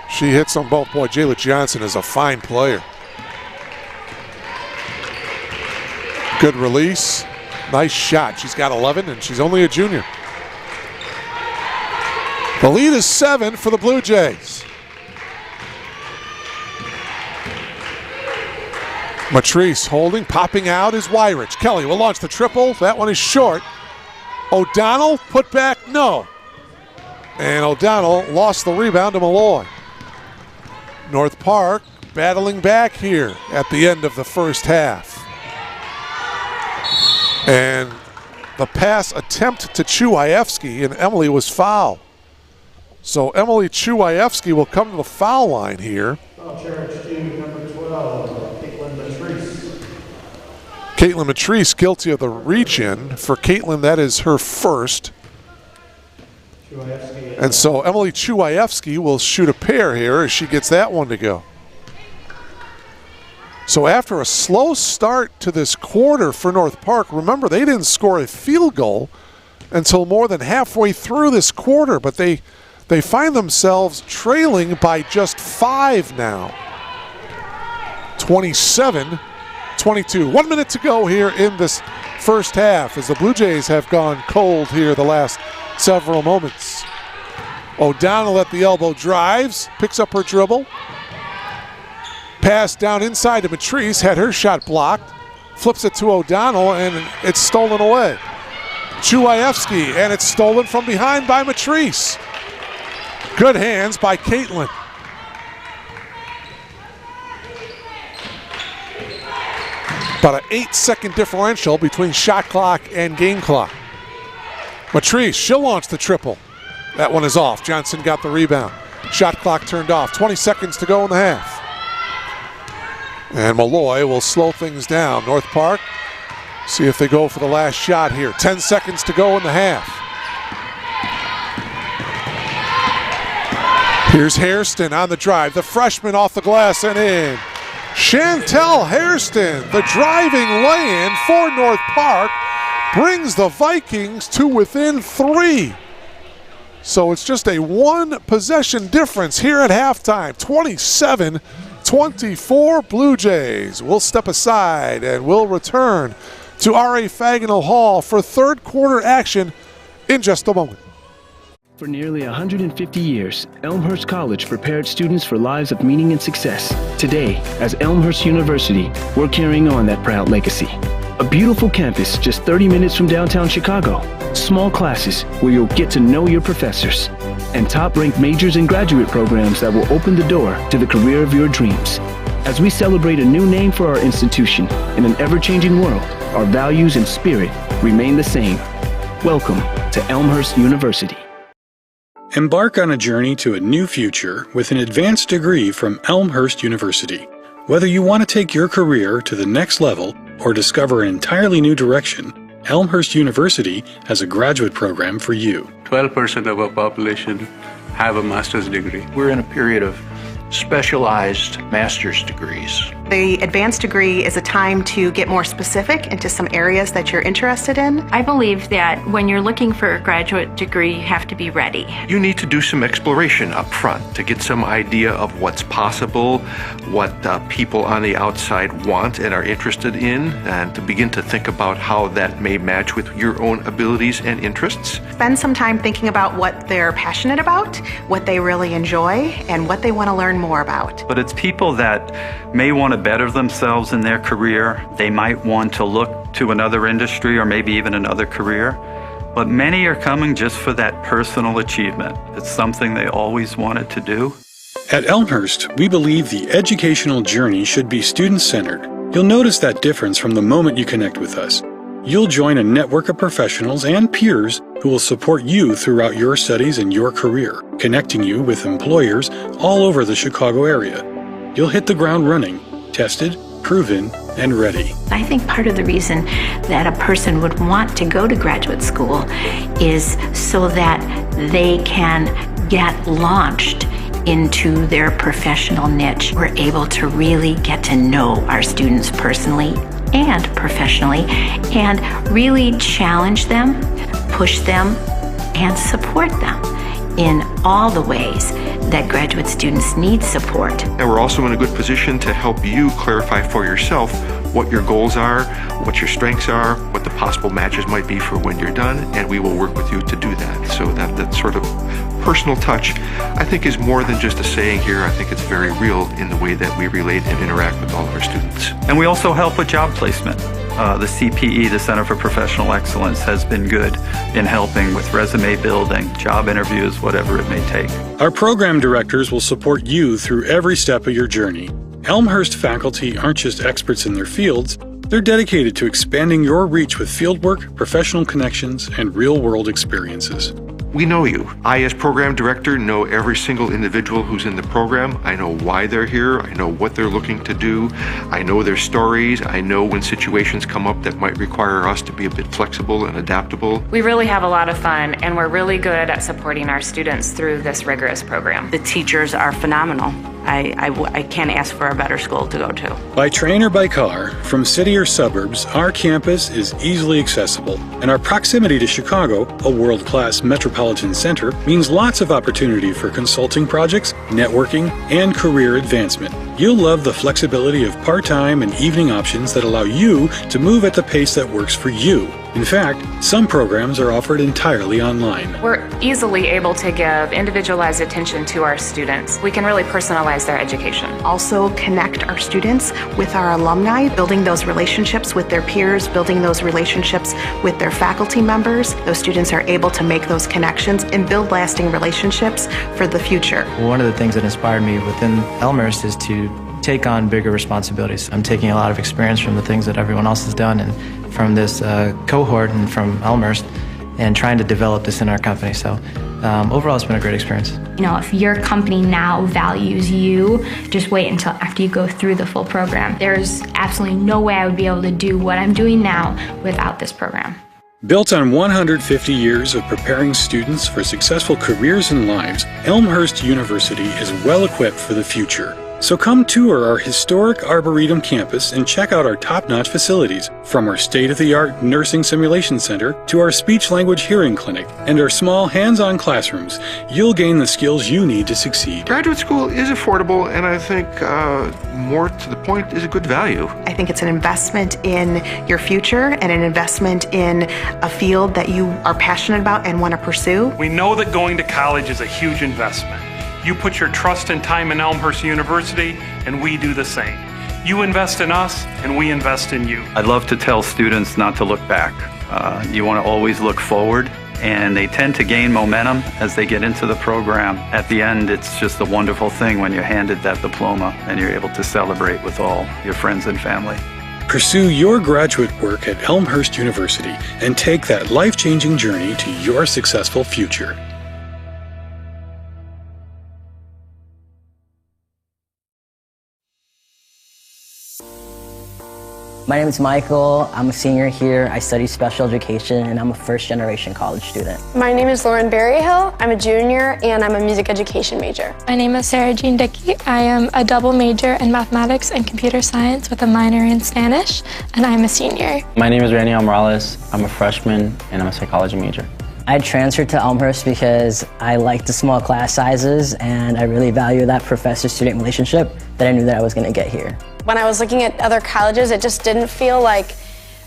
Speaker 2: She hits on both. Boy, Jayla Johnson is a fine player. Good release. Nice shot. She's got 11 and she's only a junior. The lead is 7 for the Blue Jays. Matrice holding, popping out is Wyrich. Kelly will launch the triple. That one is short. O'Donnell, put back, no. And O'Donnell lost the rebound to Malloy. North Park battling back here at the end of the first half. And the pass attempt to Chuayevsky, and Emily was fouled. So Emily Chuayevsky will come to the foul line here.
Speaker 3: Foul charge to number 12, Caitlin Matrice.
Speaker 2: Caitlin Matrice guilty of the reach-in. For Caitlin, that is her first. And so Emily Chuayevsky will shoot a pair here as she gets that one to go. So after a slow start to this quarter for North Park, remember they didn't score a field goal until more than halfway through this quarter, but they find themselves trailing by just 5 now. 27-22. 1 minute to go here in this first half as the Blue Jays have gone cold here the last several moments. O'Donnell at the elbow drives, picks up her dribble. Pass down inside to Matrice, had her shot blocked. Flips it to O'Donnell and it's stolen away. Chuayevsky, and it's stolen from behind by Matrice. Good hands by Caitlin. About an 8-second differential between shot clock and game clock. Matrice, she'll launch the triple. That one is off. Johnson got the rebound. Shot clock turned off. 20 seconds to go in the half. And Malloy will slow things down. North Park, see if they go for the last shot here. 10 seconds to go in the half. Here's Hairston on the drive. The freshman off the glass and in. Chantel Hairston, the driving lay-in for North Park, brings the Vikings to within 3. So it's just a 1 possession difference here at halftime. 27-24 Blue Jays. We'll step aside and we'll return to R.A. Fagenal Hall for third quarter action in just a moment.
Speaker 1: For nearly 150 years, Elmhurst College prepared students for lives of meaning and success. Today, as Elmhurst University, we're carrying on that proud legacy. A beautiful campus just 30 minutes from downtown Chicago. Small classes where you'll get to know your professors. And top-ranked majors and graduate programs that will open the door to the career of your dreams. As we celebrate a new name for our institution in an ever-changing world, our values and spirit remain the same. Welcome to Elmhurst University.
Speaker 4: Embark on a journey to a new future with an advanced degree from Elmhurst University. Whether you want to take your career to the next level or discover an entirely new direction, Elmhurst University has a graduate program for you.
Speaker 5: 12% of our population have a master's degree.
Speaker 6: We're in a period of specialized master's degrees.
Speaker 7: The advanced degree is a time to get more specific into some areas that you're interested in.
Speaker 8: I believe that when you're looking for a graduate degree, you have to be ready.
Speaker 6: You need to do some exploration up front to get some idea of what's possible, what people on the outside want and are interested in, and to begin to think about how that may match with your own abilities and interests.
Speaker 7: Spend some time thinking about what they're passionate about, what they really enjoy, and what they want to learn more about.
Speaker 9: But it's people that may want to better themselves in their career. They might want to look to another industry or maybe even another career. But many are coming just for that personal achievement. It's something they always wanted to do.
Speaker 4: At Elmhurst, we believe the educational journey should be student-centered. You'll notice that difference from the moment you connect with us. You'll join a network of professionals and peers who will support you throughout your studies and your career, connecting you with employers all over the Chicago area. You'll hit the ground running, tested, proven, and ready.
Speaker 8: I think part of the reason that a person would want to go to graduate school is so that they can get launched into their professional niche. We're able to really get to know our students personally and professionally and really challenge them, push them, and support them in all the ways that graduate students need support.
Speaker 6: And we're also in a good position to help you clarify for yourself what your goals are, what your strengths are, what the possible matches might be for when you're done, and we will work with you to do that. So that sort of personal touch, I think, is more than just a saying here. I think it's very real in the way that we relate and interact with all of our students.
Speaker 9: And we also help with job placement. The CPE, the Center for Professional Excellence, has been good in helping with resume building, job interviews, whatever it may take.
Speaker 4: Our program directors will support you through every step of your journey. Elmhurst faculty aren't just experts in their fields, they're dedicated to expanding your reach with fieldwork, professional connections, and real-world experiences.
Speaker 6: We know you. I, as program director, know every single individual who's in the program. I know why they're here. I know what they're looking to do. I know their stories. I know when situations come up that might require us to be a bit flexible and adaptable.
Speaker 10: We really have a lot of fun, and we're really good at supporting our students through this rigorous program.
Speaker 11: The teachers are phenomenal. I can't ask for a better school to go to.
Speaker 4: By train or by car, from city or suburbs, our campus is easily accessible, and our proximity to Chicago, a world-class metropolitan center, means lots of opportunity for consulting projects, networking, and career advancement. You'll love the flexibility of part-time and evening options that allow you to move at the pace that works for you. In fact, some programs are offered entirely online.
Speaker 10: We're easily able to give individualized attention to our students. We can really personalize their education.
Speaker 7: Also connect our students with our alumni, building those relationships with their peers, building those relationships with their faculty members. Those students are able to make those connections and build lasting relationships for the future.
Speaker 12: One of the things that inspired me within Elmhurst is to take on bigger responsibilities. I'm taking a lot of experience from the things that everyone else has done and from this cohort and from Elmhurst and trying to develop this in our company. So overall, it's been a great experience.
Speaker 13: You know, if your company now values you, just wait until after you go through the full program. There's absolutely no way I would be able to do what I'm doing now without this program.
Speaker 4: Built on 150 years of preparing students for successful careers and lives, Elmhurst University is well equipped for the future. So come tour our historic Arboretum campus and check out our top-notch facilities, from our state-of-the-art nursing simulation center to our speech-language hearing clinic and our small hands-on classrooms. You'll gain the skills you need to succeed.
Speaker 6: Graduate school is affordable, and I think more to the point, is a good value.
Speaker 7: I think it's an investment in your future and an investment in a field that you are passionate about and want to pursue.
Speaker 3: We know that going to college is a huge investment. You put your trust and time in Elmhurst University, and we do the same. You invest in us, and we invest in you.
Speaker 9: I'd love to tell students not to look back. You want to always look forward, and they tend to gain momentum as they get into the program. At the end, it's just a wonderful thing when you're handed that diploma and you're able to celebrate with all your friends and family.
Speaker 4: Pursue your graduate work at Elmhurst University and take that life-changing journey to your successful future.
Speaker 14: My name is Michael. I'm a senior here. I study special education, and I'm a first-generation college student.
Speaker 15: My name is Lauren Berryhill. I'm a junior, and I'm a music education major.
Speaker 16: My name is Sarah Jean Dickey. I am a double major in mathematics and computer science with a minor in Spanish, and I'm a senior.
Speaker 17: My name is Raniel Morales. I'm a freshman, and I'm a psychology major.
Speaker 14: I transferred to Elmhurst because I like the small class sizes, and I really value that professor-student relationship that I knew that I was going to get here.
Speaker 15: When I was looking at other colleges, it just didn't feel like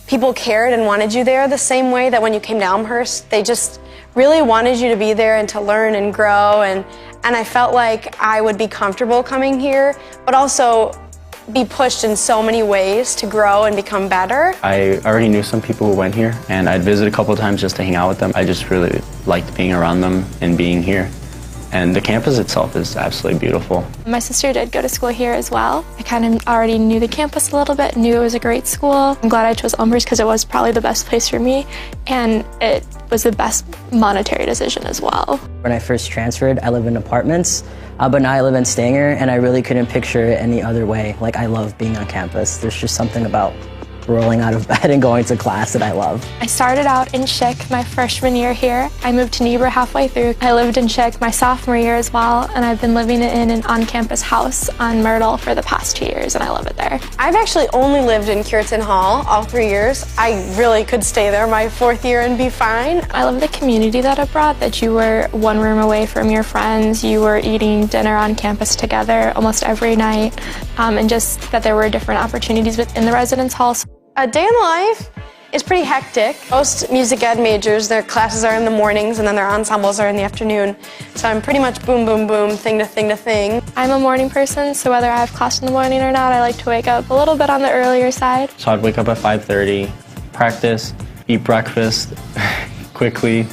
Speaker 15: people cared and wanted you there the same way that when you came to Elmhurst. They just really wanted you to be there and to learn and grow, and I felt like I would be comfortable coming here, but also be pushed in so many ways to grow and become better.
Speaker 17: I already knew some people who went here, and I'd visit a couple of times just to hang out with them. I just really liked being around them and being here. And the campus itself is absolutely beautiful.
Speaker 16: My sister did go to school here as well. I kind of already knew the campus a little bit, knew it was a great school. I'm glad I chose Elmhurst because it was probably the best place for me, and it was the best monetary decision as well.
Speaker 14: When I first transferred, I lived in apartments, but now I live in Stanger, and I really couldn't picture it any other way. Like, I love being on campus. There's just something about rolling out of bed and going to class that I love.
Speaker 16: I started out in Chick my freshman year here. I moved to Niebuhr halfway through. I lived in Chick my sophomore year as well, and I've been living in an on-campus house on Myrtle for the past 2 years, and I love it there.
Speaker 15: I've actually only lived in Cureton Hall all 3 years. I really could stay there my 4th year and be fine.
Speaker 16: I love the community that it brought, that you were one room away from your friends, you were eating dinner on campus together almost every night, and just that there were different opportunities within the residence halls.
Speaker 15: A day in the life is pretty hectic. Most music ed majors, their classes are in the mornings and then their ensembles are in the afternoon. So I'm pretty much boom, boom, boom, thing to thing to thing.
Speaker 16: I'm a morning person, so whether I have class in the morning or not, I like to wake up a little bit on the earlier side.
Speaker 17: So I'd wake up at 5:30, practice, eat breakfast quickly,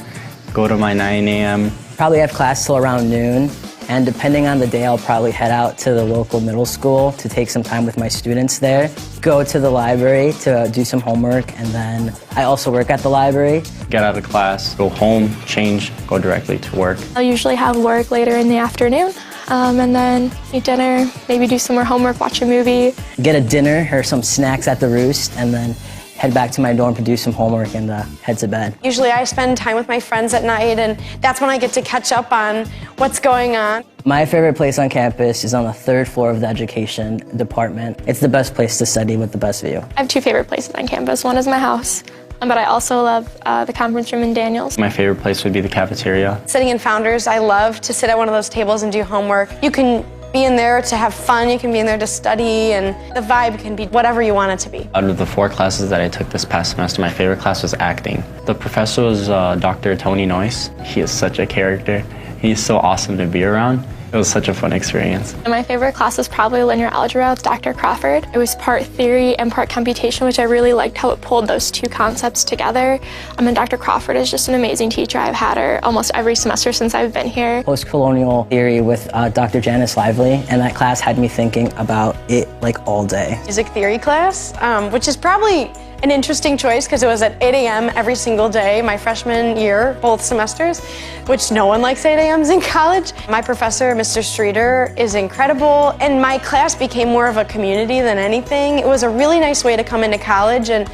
Speaker 17: go to my 9 a.m.
Speaker 14: Probably have class till around noon, and depending on the day, I'll probably head out to the local middle school to take some time with my students there, go to the library to do some homework, and then I also work at the library.
Speaker 17: Get out of class, go home, change, go directly to work.
Speaker 16: I'll usually have work later in the afternoon, and then eat dinner, maybe do some more homework, watch a movie.
Speaker 14: Get a dinner or some snacks at the Roost, and then head back to my dorm to do some homework and head to bed.
Speaker 15: Usually I spend time with my friends at night, and that's when I get to catch up on what's going on.
Speaker 14: My favorite place on campus is on the 3rd floor of the education department. It's the best place to study with the best view.
Speaker 16: I have 2 favorite places on campus. One is my house, but I also love the conference room in Daniels.
Speaker 17: My favorite place would be the cafeteria.
Speaker 15: Sitting in Founders, I love to sit at one of those tables and do homework. You can be in there to have fun, you can be in there to study, and the vibe can be whatever you want it to be.
Speaker 17: Out of the 4 classes that I took this past semester, my favorite class was acting. The professor was Dr. Tony Noyce. He is such a character. He's so awesome to be around. It was such a fun experience.
Speaker 16: And my favorite class was probably linear algebra with Dr. Crawford. It was part theory and part computation, which I really liked how it pulled those 2 concepts together. And Dr. Crawford is just an amazing teacher. I've had her almost every semester since I've been here.
Speaker 14: Post-colonial theory with Dr. Janice Lively, and that class had me thinking about it like all day.
Speaker 15: Music theory class, which is probably an interesting choice because it was at 8 a.m. every single day my freshman year, both semesters, which no one likes 8 a.m.s in college. My professor, Mr. Streeter, is incredible, and my class became more of a community than anything. It was a really nice way to come into college, and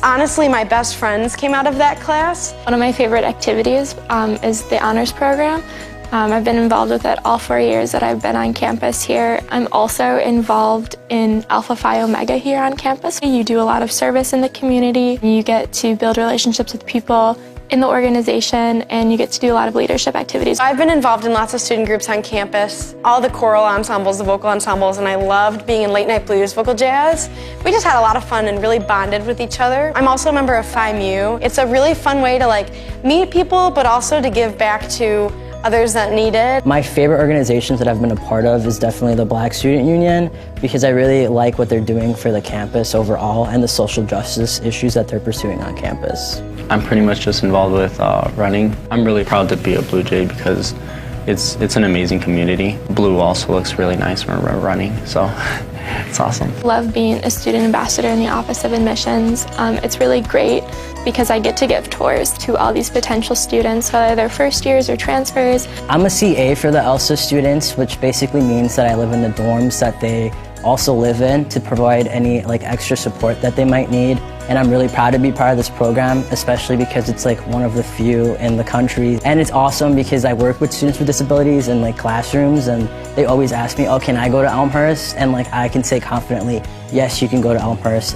Speaker 15: honestly, my best friends came out of that class.
Speaker 16: One of my favorite activities is the honors program. I've been involved with it all 4 years that I've been on campus here. I'm also involved in Alpha Phi Omega here on campus. You do a lot of service in the community. You get to build relationships with people in the organization, and you get to do a lot of leadership activities.
Speaker 15: I've been involved in lots of student groups on campus, all the choral ensembles, the vocal ensembles, and I loved being in late night blues, vocal jazz. We just had a lot of fun and really bonded with each other. I'm also a member of Phi Mu. It's a really fun way to meet people, but also to give back to others that need it.
Speaker 14: My favorite organizations that I've been a part of is definitely the Black Student Union, because I really like what they're doing for the campus overall and the social justice issues that they're pursuing on campus.
Speaker 17: I'm pretty much just involved with running. I'm really proud to be a Blue Jay because it's an amazing community. Blue also looks really nice when we're running, so it's awesome.
Speaker 16: Love being a student ambassador in the Office of Admissions. It's really great because I get to give tours to all these potential students, whether they're first years or transfers.
Speaker 14: I'm a CA for the ELSA students, which basically means that I live in the dorms that they also live in to provide any extra support that they might need. And I'm really proud to be part of this program, especially because it's one of the few in the country. And it's awesome because I work with students with disabilities in classrooms, and they always ask me, oh, can I go to Elmhurst? And I can say confidently, yes, you can go to Elmhurst.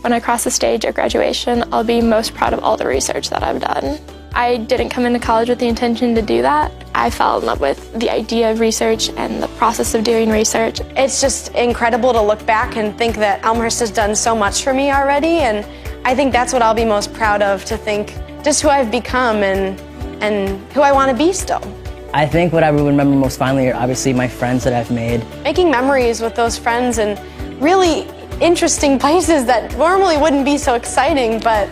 Speaker 16: When I cross the stage at graduation, I'll be most proud of all the research that I've done. I didn't come into college with the intention to do that. I fell in love with the idea of research and the process of doing research.
Speaker 15: It's just incredible to look back and think that Elmhurst has done so much for me already, and I think that's what I'll be most proud of, to think just who I've become and who I want to be still.
Speaker 14: I think what I would remember most fondly are obviously my friends that I've made.
Speaker 15: Making memories with those friends in really interesting places that normally wouldn't be so exciting, but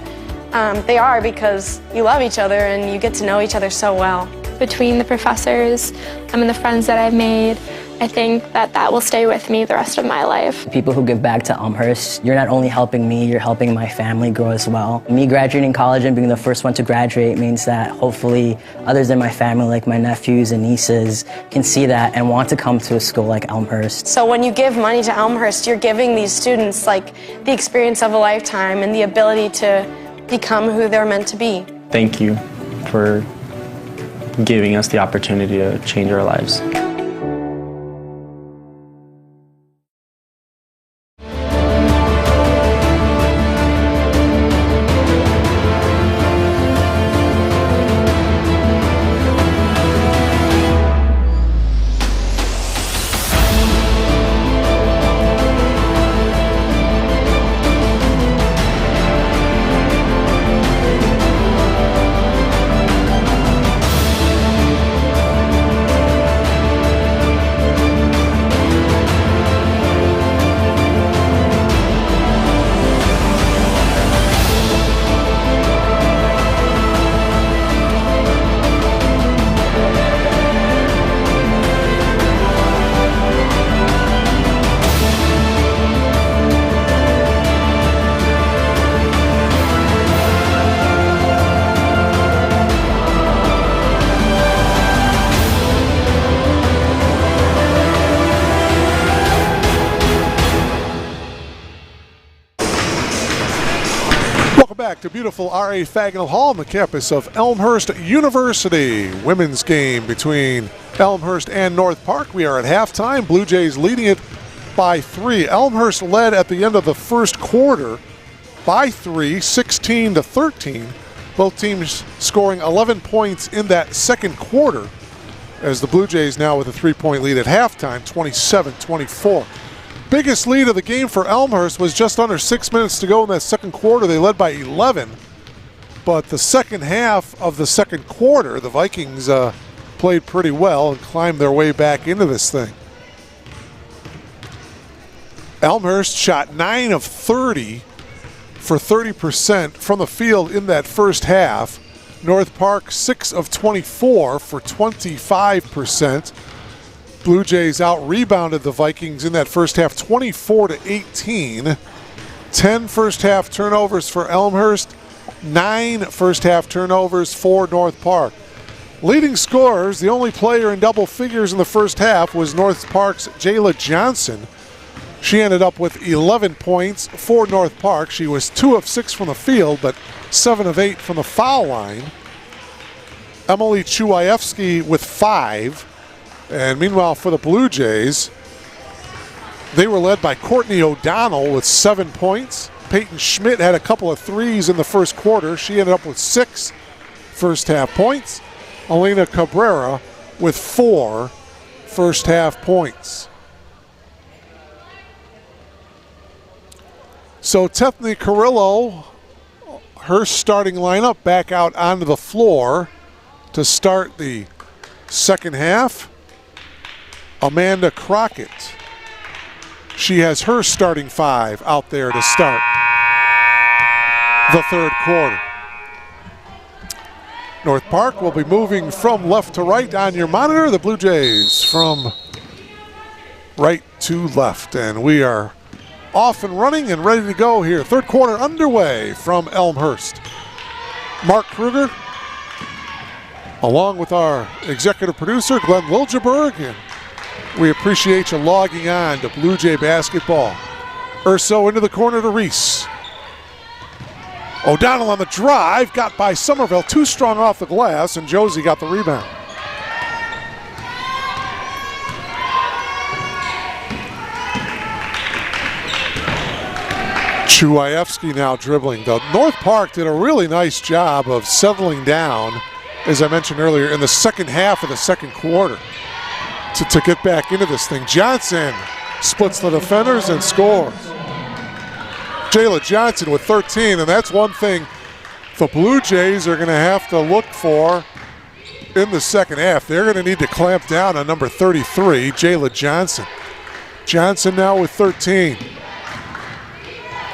Speaker 15: they are because you love each other and you get to know each other so well.
Speaker 16: between the professors and the friends that I've made, I think that will stay with me the rest of my life.
Speaker 14: People who give back to Elmhurst, you're not only helping me, you're helping my family grow as well. Me graduating college and being the first one to graduate means that hopefully others in my family, like my nephews and nieces, can see that and want to come to a school like Elmhurst.
Speaker 15: So when you give money to Elmhurst, you're giving these students like the experience of a lifetime and the ability to become who they're meant to be.
Speaker 17: Thank you for giving us the opportunity to change our lives.
Speaker 2: Back to beautiful R.A. Fagnall Hall on the campus of Elmhurst University. Women's game between Elmhurst and North Park. We are at halftime. Blue Jays leading it by 3. Elmhurst led at the end of the first quarter by 3, 16-13. Both teams scoring 11 points in that second quarter, as the Blue Jays now with a 3-point lead at halftime, 27-24. Biggest lead of the game for Elmhurst was just under 6 minutes to go in that second quarter. They led by 11. But the second half of the second quarter, the Vikings played pretty well and climbed their way back into this thing. Elmhurst shot 9 of 30 for 30% from the field in that first half. North Park 6 of 24 for 25%. Blue Jays out-rebounded the Vikings in that first half, 24-18. 10 first-half turnovers for Elmhurst, 9 first-half turnovers for North Park. Leading scorers, the only player in double figures in the first half was North Park's Jayla Johnson. She ended up with 11 points for North Park. She was 2 of 6 from the field, but 7 of 8 from the foul line. Emily Chuayevsky with 5. And meanwhile, for the Blue Jays, they were led by Courtney O'Donnell with 7 points. Peyton Schmidt had a couple of threes in the first quarter. She ended up with 6 first-half points. Elena Cabrera with 4 first-half points. So Tethany Carrillo, her starting lineup back out onto the floor to start the second half. Amanda Crockett, she has her starting 5 out there to start the third quarter. North Park will be moving from left to right on your monitor. The Blue Jays from right to left. And we are off and running and ready to go here. Third quarter underway from Elmhurst. Mark Kruger, along with our executive producer, Glenn Liljeberg, and we appreciate you logging on to Blue Jay basketball. Urso into the corner to Reese. O'Donnell on the drive, got by Somerville, too strong off the glass, and Josie got the rebound. Chuayevsky now dribbling. The North Park did a really nice job of settling down, as I mentioned earlier, in the second half of the second quarter to get back into this thing. Johnson splits the defenders and scores. Jayla Johnson with 13, and that's one thing the Blue Jays are going to have to look for in the second half. They're going to need to clamp down on number 33, Jayla Johnson. Johnson now with 13.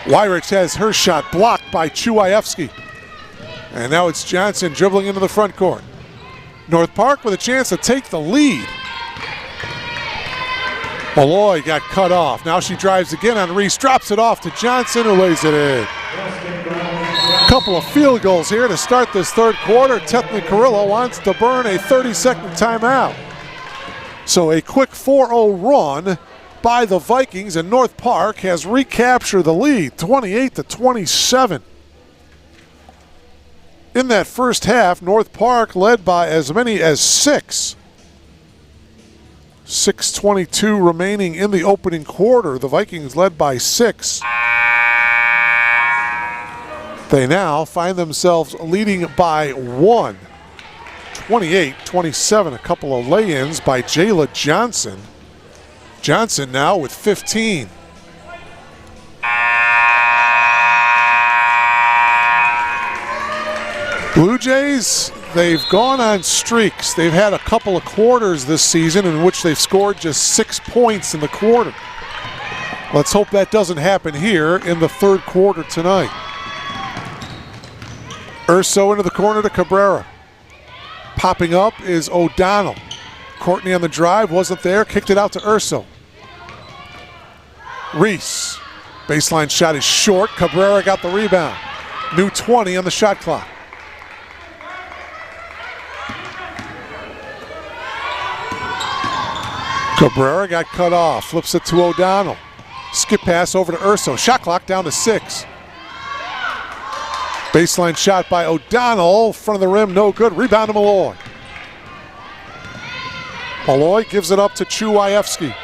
Speaker 2: Weirich has her shot blocked by Chuayevsky. And now it's Johnson dribbling into the front court. North Park with a chance to take the lead. Malloy got cut off. Now she drives again on Reese, drops it off to Johnson, who lays it in. Couple of field goals here to start this third quarter. Tethny Carrillo wants to burn a 30-second timeout. So a quick 4-0 run by the Vikings, and North Park has recaptured the lead, 28-27. In that first half, North Park led by as many as 6. 6:22 remaining in the opening quarter. The Vikings led by 6. They now find themselves leading by 1. 28-27, a couple of lay-ins by Jayla Johnson. Johnson now with 15. Blue Jays, they've gone on streaks. They've had a couple of quarters this season in which they've scored just 6 points in the quarter. Let's hope that doesn't happen here in the third quarter tonight. Urso into the corner to Cabrera. Popping up is O'Donnell. Courtney on the drive, wasn't there, kicked it out to Urso. Reese, baseline shot is short. Cabrera got the rebound. New 20 on the shot clock. Cabrera got cut off, flips it to O'Donnell. Skip pass over to Urso. Shot clock down to 6. Baseline shot by O'Donnell. Front of the rim, no good. Rebound to Malloy. Malloy gives it up to Chuwaevsky.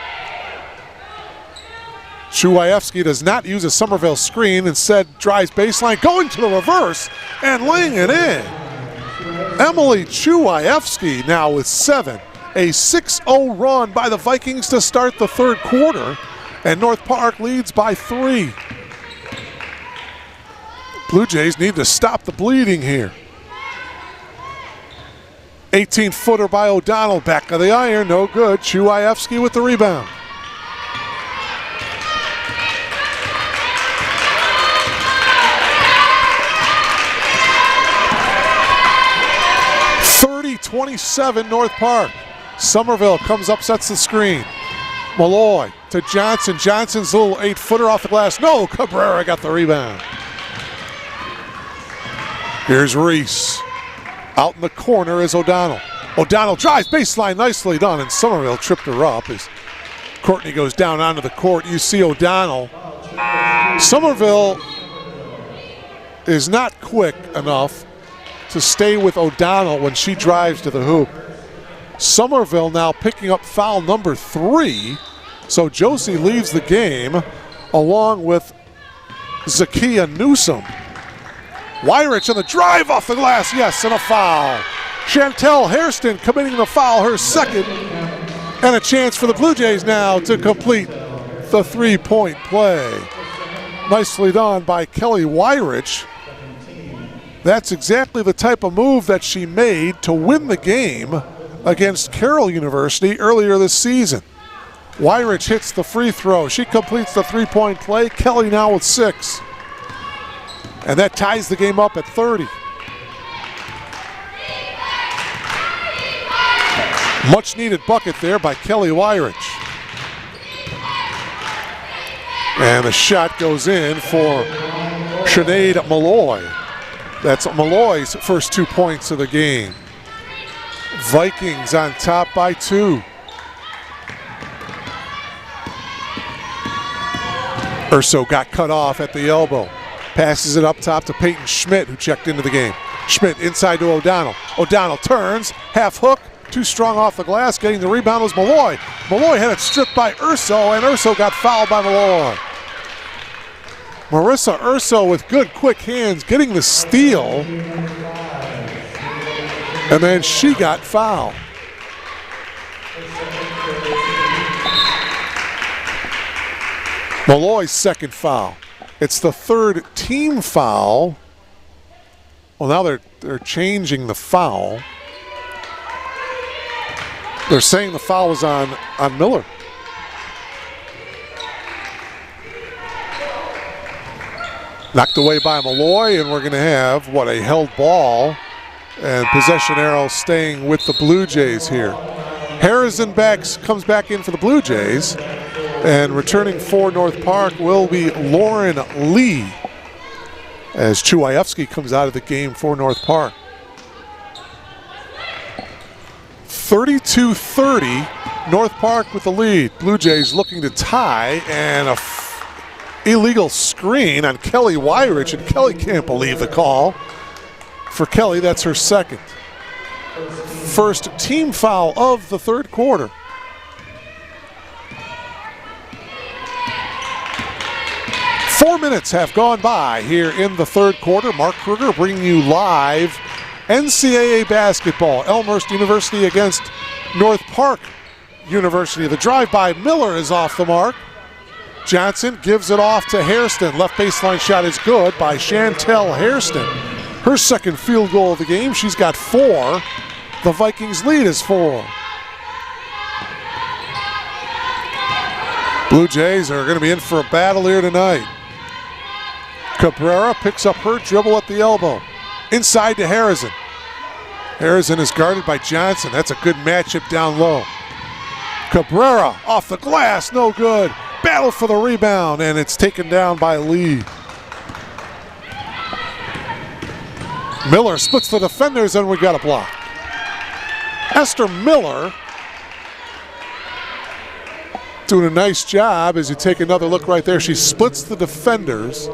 Speaker 2: Chuwaevsky does not use a Somerville screen. Instead, drives baseline, going to the reverse and laying it in. Emily Chuwaevsky now with 7. A 6-0 run by the Vikings to start the third quarter, and North Park leads by 3. Blue Jays need to stop the bleeding here. 18-footer by O'Donnell, back of the iron, no good. Chuwaevsky with the rebound. (30-27) North Park. Somerville comes up, sets the screen. Malloy to Johnson. Johnson's little 8-footer off the glass. No, Cabrera got the rebound. Here's Reese. Out in the corner is O'Donnell. O'Donnell drives baseline, nicely done, and Somerville tripped her up as Courtney goes down onto the court. You see O'Donnell. Somerville is not quick enough to stay with O'Donnell when she drives to the hoop. Somerville now picking up foul number 3. So Josie leaves the game along with Zakia Newsom. Weirich on the drive off the glass, yes, and a foul. Chantel Hairston committing the foul, her second. And a chance for the Blue Jays now to complete the 3-point play. Nicely done by Kelly Weirich. That's exactly the type of move that she made to win the game against Carroll University earlier this season. Weirich hits the free throw. She completes the 3-point play. Kelly now with 6. And that ties the game up at 30. Much needed bucket there by Kelly Weirich. And the shot goes in for Sinead Malloy. That's Malloy's first 2 points of the game. Vikings on top by 2. Urso got cut off at the elbow. Passes it up top to Peyton Schmidt, who checked into the game. Schmidt inside to O'Donnell. O'Donnell turns, half hook, too strong off the glass. Getting the rebound was Malloy. Malloy had it stripped by Urso, and Urso got fouled by Malloy. Marissa Urso with good quick hands getting the steal. And then she got fouled. Malloy's second foul. It's the third team foul. Well, now they're changing the foul. They're saying the foul was on Miller. Knocked away by Malloy, and we're going to have, a held ball And possession arrow staying with the Blue Jays here. Harrison comes back in for the Blue Jays. And returning for North Park will be Lauren Lee as Chuayevsky comes out of the game for North Park. 32-30, North Park with the lead. Blue Jays looking to tie, and a illegal screen on Kelly Wyrich, and Kelly can't believe the call. For Kelly, that's her second. First team foul of the third quarter. Four minutes have gone by here in the third quarter. Mark Kruger bringing you live NCAA basketball. Elmhurst University against North Park University. The drive by Miller is off the mark. Johnson gives it off to Hairston. Left baseline shot is good by Chantel Hairston. Her second field goal of the game. She's got 4. The Vikings lead is 4. Blue Jays are going to be in for a battle here tonight. Cabrera picks up her dribble at the elbow. Inside to Harrison. Harrison is guarded by Johnson. That's a good matchup down low. Cabrera off the glass, no good. Battle for the rebound, and it's taken down by Lee. Miller splits the defenders, and we got a block. Esther Miller doing a nice job as you take another look right there. She splits the defenders.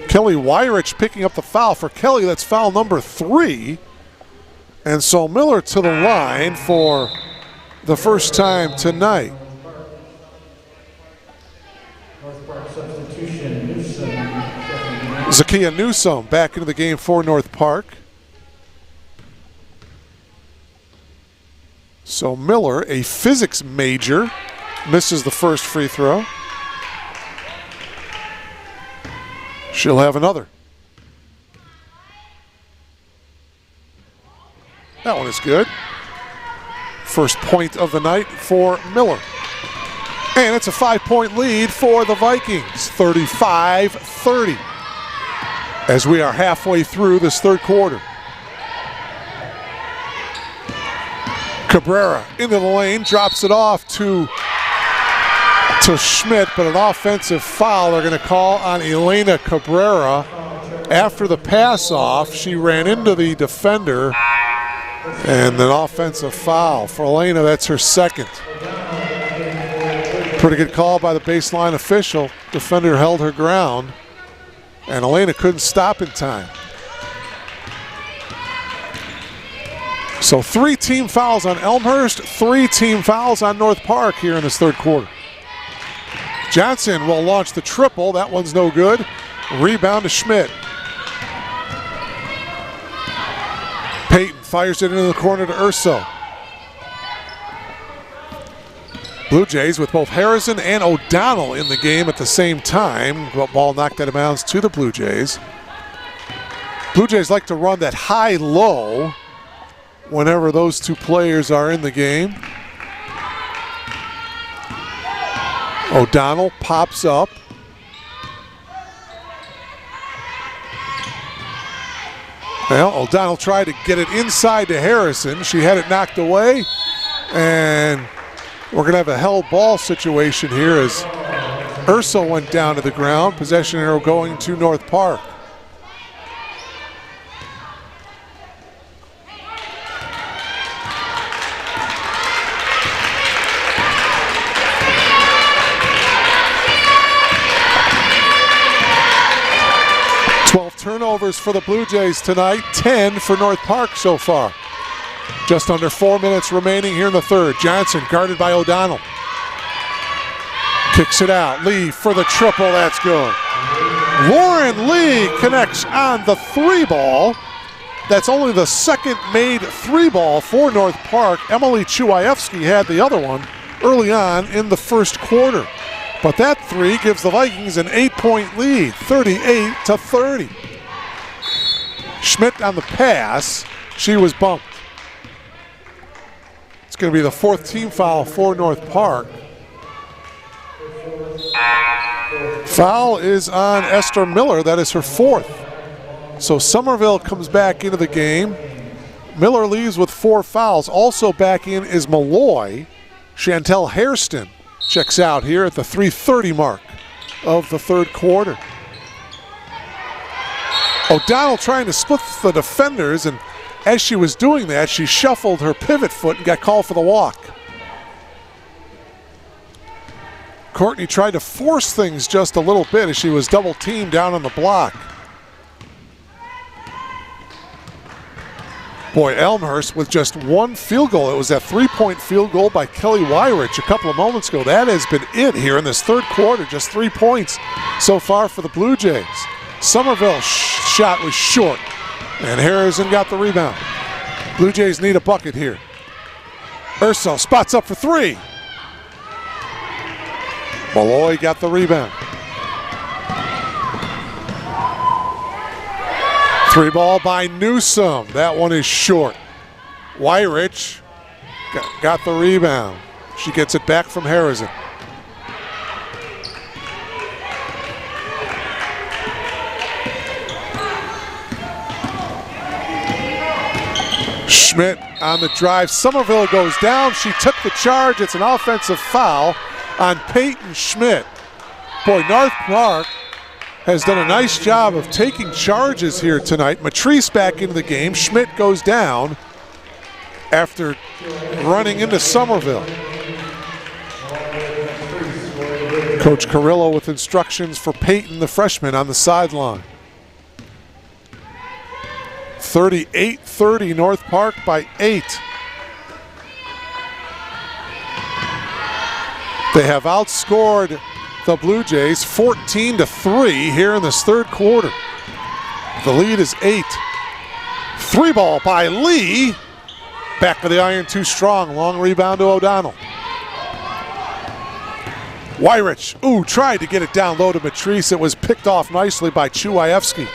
Speaker 2: Kelly Wyrich picking up the foul. For Kelly, that's foul number 3. And so Miller to the line for the first time tonight. Zakia Newsom back into the game for North Park. So Miller, a physics major, misses the first free throw. She'll have another. That one is good. First point of the night for Miller. And it's a 5-point lead for the Vikings, 35-30. As we are halfway through this third quarter. Cabrera into the lane, drops it off to Schmidt, but an offensive foul they're going to call on Elena Cabrera. After the pass off, she ran into the defender, and an offensive foul. For Elena, that's her second. Pretty good call by the baseline official. Defender held her ground, and Elena couldn't stop in time. So 3 team fouls on Elmhurst, 3 team fouls on North Park here in this third quarter. Johnson will launch the triple. That one's no good. Rebound to Schmidt. Payton fires it into the corner to Urso. Blue Jays with both Harrison and O'Donnell in the game at the same time. Ball knocked out of bounds to the Blue Jays. Blue Jays like to run that high-low whenever those two players are in the game. O'Donnell pops up. Well, O'Donnell tried to get it inside to Harrison. She had it knocked away, and we're going to have a held ball situation here as Urso went down to the ground. Possession arrow going to North Park. Turnovers for the Blue Jays tonight, 10 for North Park so far. Just under 4 minutes remaining here in the third. Johnson guarded by O'Donnell. Kicks it out. Lee for the triple, that's good. Lauren Lee connects on the 3-ball. That's only the second made 3-ball for North Park. Emily Chuayevsky had the other one early on in the first quarter. But that 3 gives the Vikings an 8-point lead, 38-30. Schmidt on the pass. She was bumped. It's going to be the 4th team foul for North Park. Foul is on Esther Miller. That is her 4th. So Somerville comes back into the game. Miller leaves with 4 fouls. Also back in is Malloy. Chantel Hairston checks out here at the 3:30 mark of the third quarter. O'Donnell trying to split the defenders, and as she was doing that, she shuffled her pivot foot and got called for the walk. Courtney tried to force things just a little bit as she was double teamed down on the block. Boy, Elmhurst with just 1 field goal. It was that 3-point field goal by Kelly Wyrich a couple of moments ago. That has been it here in this third quarter. Just 3 points so far for the Blue Jays. Somerville's shot was short, and Harrison got the rebound. Blue Jays need a bucket here. Urso spots up for 3. Malloy got the rebound. 3 ball by Newsome. That one is short. Wyrich got the rebound. She gets it back from Harrison. Schmidt on the drive. Somerville goes down. She took the charge. It's an offensive foul on Peyton Schmidt. Boy, North Park has done a nice job of taking charges here tonight. Matrice back into the game. Schmidt goes down after running into Somerville. Coach Carrillo with instructions for Peyton, the freshman, on the sideline. 38-30, North Park by 8. They have outscored the Blue Jays 14-3 here in this third quarter. The lead is 8. 3 ball by Lee. Back of the iron, too strong. Long rebound to O'Donnell. Wyrich, tried to get it down low to Matrice. It was picked off nicely by Chuayevsky.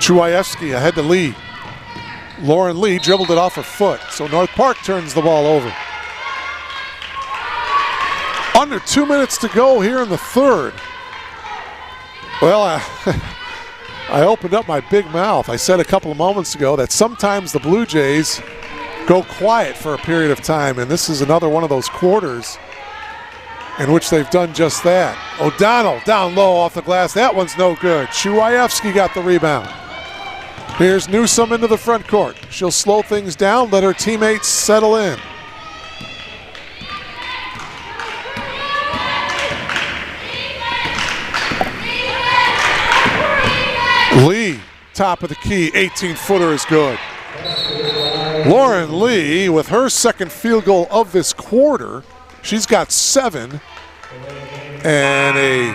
Speaker 2: Chuayevsky ahead to Lee. Lauren Lee dribbled it off her foot, so North Park turns the ball over. Under 2 minutes to go here in the third. Well, I opened up my big mouth. I said a couple of moments ago that sometimes the Blue Jays go quiet for a period of time, and this is another one of those quarters in which they've done just that. O'Donnell down low off the glass. That one's no good. Chuayevsky got the rebound. Here's Newsome into the front court. She'll slow things down, let her teammates settle in. Lee, top of the key, 18-footer is good. Lauren Lee with her second field goal of this quarter. She's got 7. And a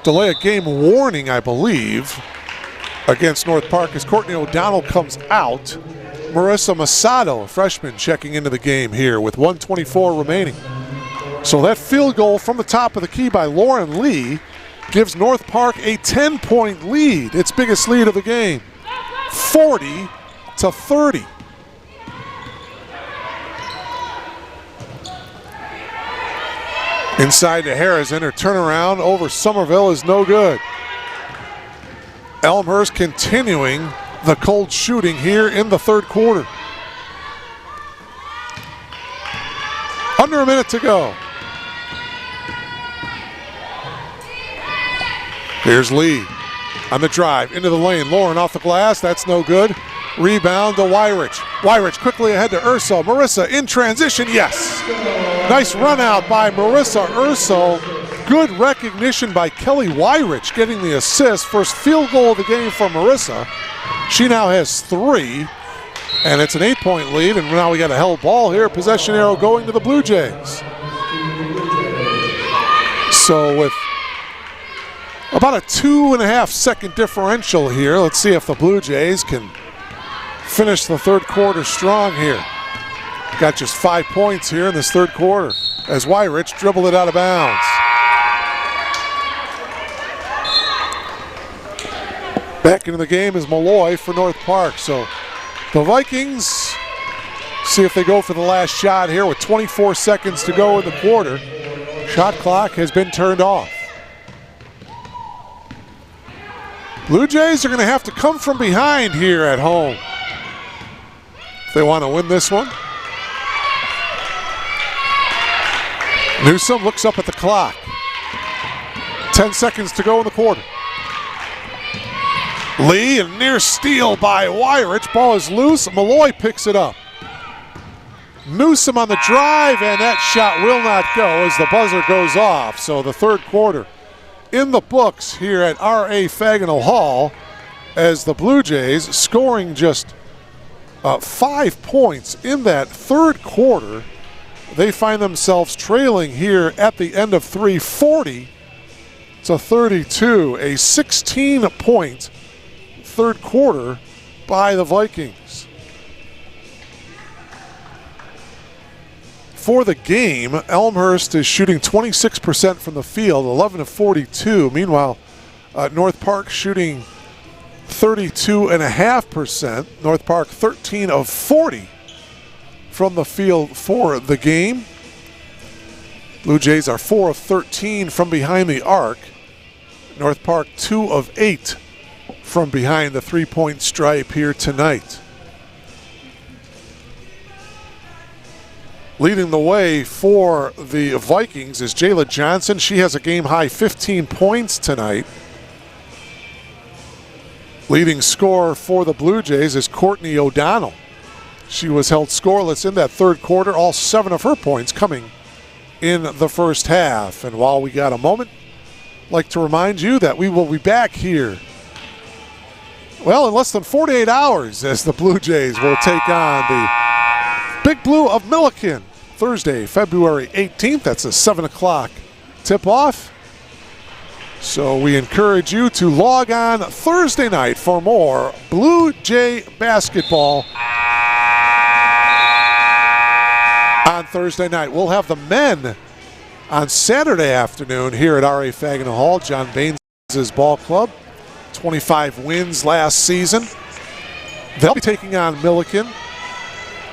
Speaker 2: delay of game warning, I believe, against North Park as Courtney O'Donnell comes out. Marissa Masato, a freshman, checking into the game here with 1:24 remaining. So that field goal from the top of the key by Lauren Lee gives North Park a 10-point lead, its biggest lead of the game, 40-30. Inside to Harrison, her turnaround over Somerville is no good. Elmhurst continuing the cold shooting here in the third quarter. Under a minute to go. Here's Lee on the drive into the lane. Lauren off the glass. That's no good. Rebound to Wyrich. Wyrich quickly ahead to Urso. Marissa in transition. Yes. Nice run out by Marissa Urso. Good recognition by Kelly Wyrich getting the assist. First field goal of the game for Marissa. She now has 3. And it's an 8-point lead. And now we got a held ball here. Possession arrow going to the Blue Jays. So with about a 2.5-second differential here. Let's see if the Blue Jays can finish the third quarter strong here. Got just 5 points here in this third quarter as Wyrich dribbled it out of bounds. Back into the game is Malloy for North Park. So the Vikings see if they go for the last shot here with 24 seconds to go in the quarter. Shot clock has been turned off. Blue Jays are going to have to come from behind here at home if they want to win this one. Newsom looks up at the clock. 10 seconds to go in the quarter. Lee, a near steal by Weirich. Ball is loose. Malloy picks it up. Newsom on the drive, and that shot will not go as the buzzer goes off. So the third quarter in the books here at R.A. Fagenal Hall as the Blue Jays scoring just 5 points in that third quarter. They find themselves trailing here at the end of 3:40 to 32, a 16-point third quarter by the Vikings. For the game, Elmhurst is shooting 26% from the field, 11 of 42. Meanwhile, North Park shooting 32.5%. North Park 13 of 40 from the field for the game. Blue Jays are 4 of 13 from behind the arc. North Park 2 of 8 from behind the three-point stripe here tonight. Leading the way for the Vikings is Jayla Johnson. She has a game-high 15 points tonight. Leading scorer for the Blue Jays is Courtney O'Donnell. She was held scoreless in that third quarter, all 7 of her points coming in the first half. And while we got a moment, I'd like to remind you that we will be back here, well, in less than 48 hours as the Blue Jays will take on the Big Blue of Milliken Thursday, February 18th. That's a 7 o'clock tip-off. So we encourage you to log on Thursday night for more Blue Jay basketball. On Thursday night, we'll have the men on Saturday afternoon here at R.A. Fagenal Hall, John Baines' ball club. 25 wins last season. They'll be taking on Milliken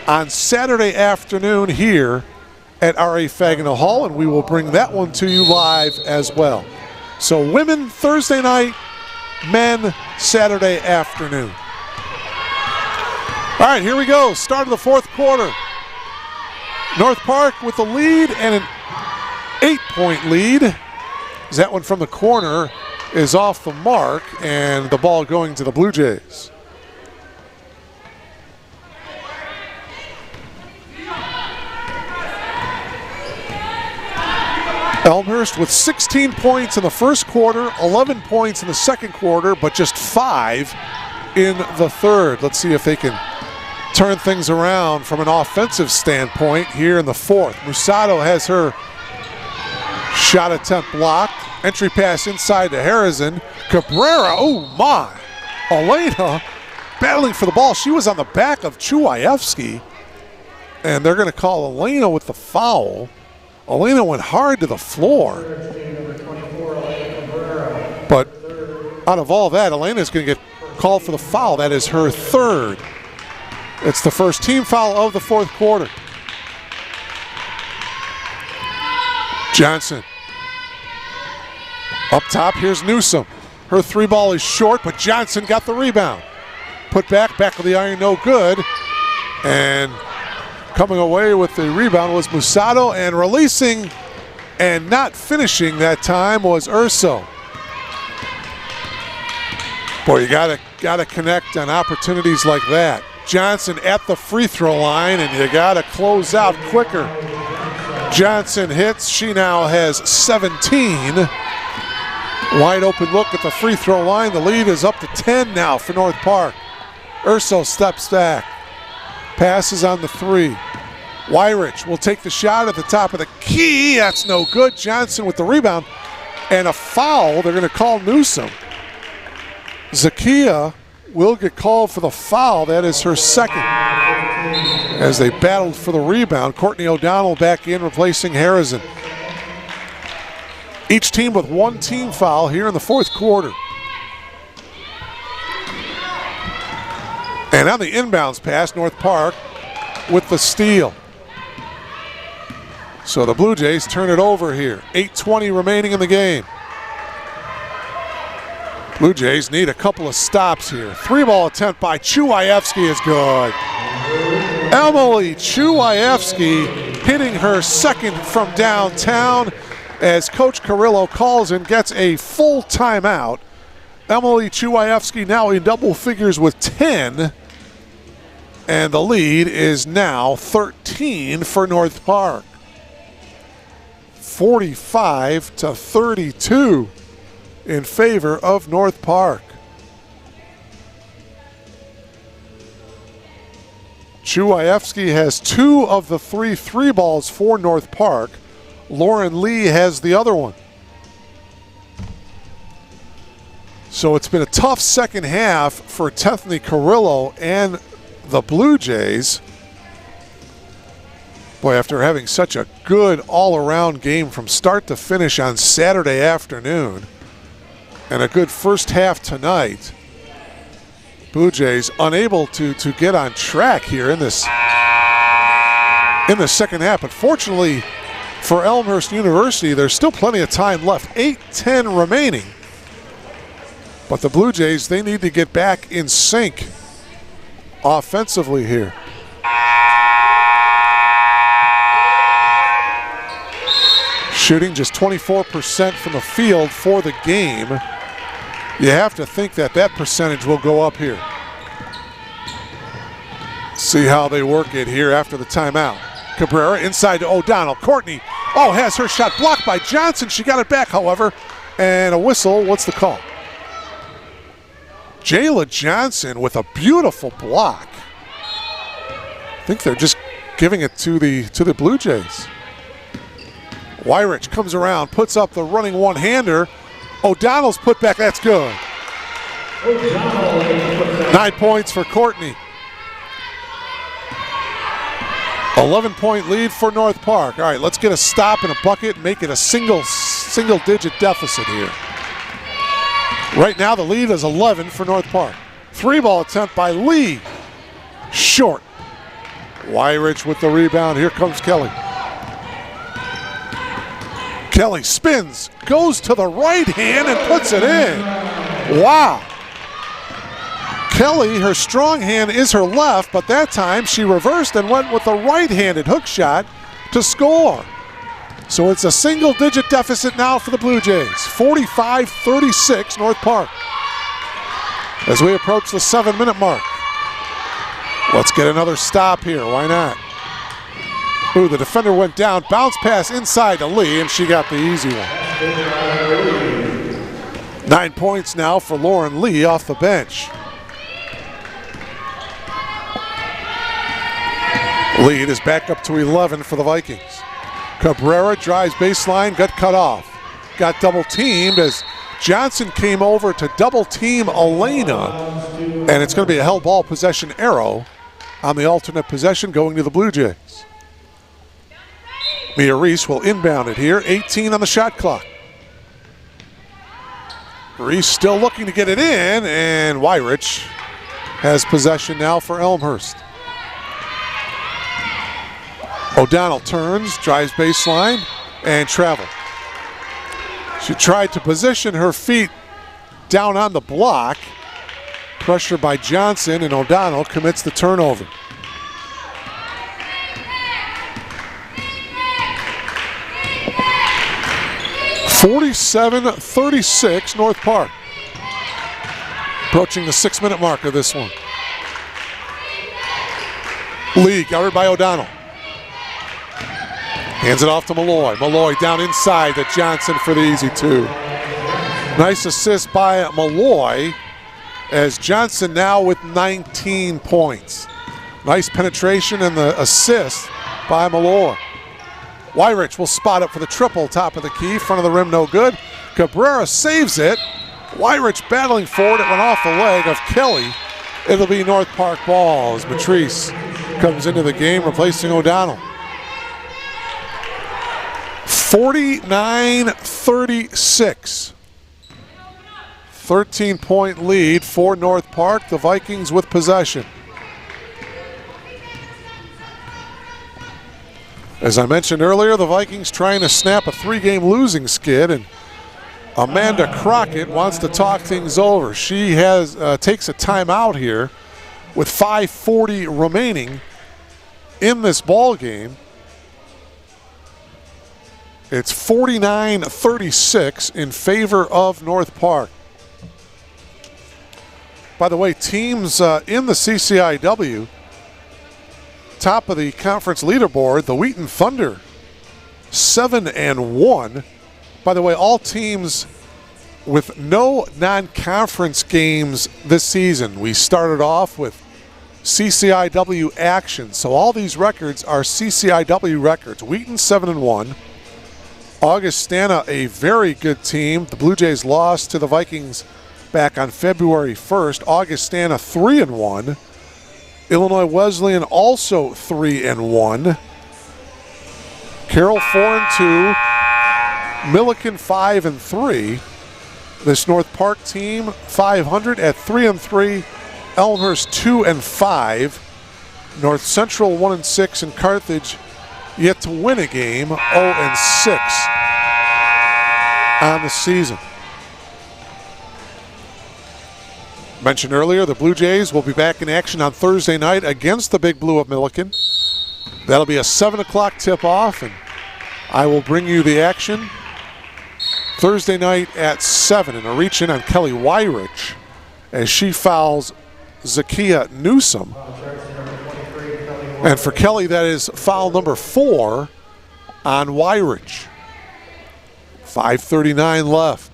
Speaker 2: on Saturday afternoon here at R.A. Fagenal Hall, and we will bring that one to you live as well. So women Thursday night, men Saturday afternoon. All right, here we go. Start of the fourth quarter. North Park with the lead and an 8-point lead. As that one from the corner is off the mark, and the ball going to the Blue Jays. Elmhurst with 16 points in the first quarter, 11 points in the second quarter, but just 5 in the third. Let's see if they can turn things around from an offensive standpoint here in the fourth. Musato has her shot attempt blocked. Entry pass inside to Harrison. Cabrera, oh my. Elena battling for the ball. She was on the back of Chuayevsky, and they're going to call Elena with the foul. Elena went hard to the floor. But out of all that, Elena's going to get called for the foul. That is her third. It's the first team foul of the fourth quarter. Johnson. Up top, here's Newsom. Her three ball is short, but Johnson got the rebound. Put back of the iron, no good. And coming away with the rebound was Musato, and releasing and not finishing that time was Urso. Boy, you gotta connect on opportunities like that. Johnson at the free throw line, and you gotta close out quicker. Johnson hits, she now has 17. Wide open look at the free throw line. The lead is up to 10 now for North Park. Urso steps back. Passes on the three. Weirich will take the shot at the top of the key. That's no good. Johnson with the rebound. And a foul. They're going to call Newsom. Zakia will get called for the foul. That is her second. As they battled for the rebound. Courtney O'Donnell back in, replacing Harrison. Each team with one team foul here in the fourth quarter. And on the inbounds pass, North Park with the steal. So the Blue Jays turn it over here. 8:20 remaining in the game. Blue Jays need a couple of stops here. 3-ball attempt by Chuwaevsky is good. Emily Chuwaevsky hitting her second from downtown as Coach Carrillo calls and gets a full timeout. Emily Chuwaevsky now in double figures with 10. And the lead is now 13 for North Park. 45-32 in favor of North Park. Chuwaevsky has 2 of the 3 balls for North Park. Lauren Lee has the other one. So it's been a tough second half for Tethany Carrillo and the Blue Jays. Boy, after having such a good all-around game from start to finish on Saturday afternoon and a good first half tonight, Blue Jays unable to get on track here in the second half. But fortunately for Elmhurst University, there's still plenty of time left. 8:10 remaining. But the Blue Jays, they need to get back in sync offensively here. Shooting just 24% from the field for the game. You have to think that that percentage will go up here. See how they work it here after the timeout. Cabrera inside to O'Donnell. Courtney, has her shot blocked by Johnson. She got it back, however, and a whistle. What's the call? Jayla Johnson with a beautiful block. I think they're just giving it to the Blue Jays. Wyrich comes around, puts up the running one-hander. O'Donnell's put back, that's good. 9 points for Courtney. 11-point lead for North Park. All right, let's get a stop and a bucket and make it a single-digit deficit here. Right now the lead is 11 for North Park. 3-ball attempt by Lee. Short. Wyrich with the rebound. Here comes Kelly. Kelly spins, goes to the right hand and puts it in. Wow. Kelly, her strong hand is her left, but that time she reversed and went with the right-handed hook shot to score. So it's a single-digit deficit now for the Blue Jays. 45-36 North Park. As we approach the 7-minute mark. Let's get another stop here. Why not? Ooh, the defender went down. Bounce pass inside to Lee, and she got the easy one. 9 points now for Lauren Lee off the bench. Lead is back up to 11 for the Vikings. Cabrera drives baseline, got cut off. Got double teamed as Johnson came over to double team Elena. And it's going to be a held ball possession arrow on the alternate possession going to the Blue Jays. Mia Reese will inbound it here, 18 on the shot clock. Reese still looking to get it in, and Wyrich has possession now for Elmhurst. O'Donnell turns, drives baseline, and travel. She tried to position her feet down on the block. Pressure by Johnson, and O'Donnell commits the turnover. (47-36) North Park. Approaching the 6-minute mark of this one. Lee covered by O'Donnell. Hands it off to Malloy. Malloy down inside to Johnson for the easy 2. Nice assist by Malloy as Johnson now with 19 points. Nice penetration and the assist by Malloy. Wyrich will spot up for the triple, top of the key, front of the rim, no good. Cabrera saves it. Wyrich battling forward, it went off the leg of Kelly. It'll be North Park ball as Matrice comes into the game, replacing O'Donnell. 49-36. 13-point lead for North Park. The Vikings with possession. As I mentioned earlier, the Vikings trying to snap a 3-game losing skid, and Amanda Crockett wants to talk things over. She has takes a timeout here with 5:40 remaining in this ball game. It's 49-36 in favor of North Park. By the way, teams in the CCIW, top of the conference leaderboard, the Wheaton Thunder, 7-1. By the way, all teams with no non-conference games this season. We started off with CCIW action, so all these records are CCIW records. Wheaton 7-1. Augustana, a very good team. The Blue Jays lost to the Vikings back on February 1st. Augustana 3-1. Illinois Wesleyan also 3-1. Carroll 4-2. Milliken 5-3. This North Park team 500 at 3-3. Elmhurst 2-5. North Central 1-6, and Carthage yet to win a game, 0-6 on the season. Mentioned earlier, the Blue Jays will be back in action on Thursday night against the Big Blue of Milliken. That'll be a 7 o'clock tip-off, and I will bring you the action Thursday night at 7. And a reach in on Kelly Wyrich as she fouls Zakia Newsom. And for Kelly, that is foul number 4 on Wyrich. 5:39 left.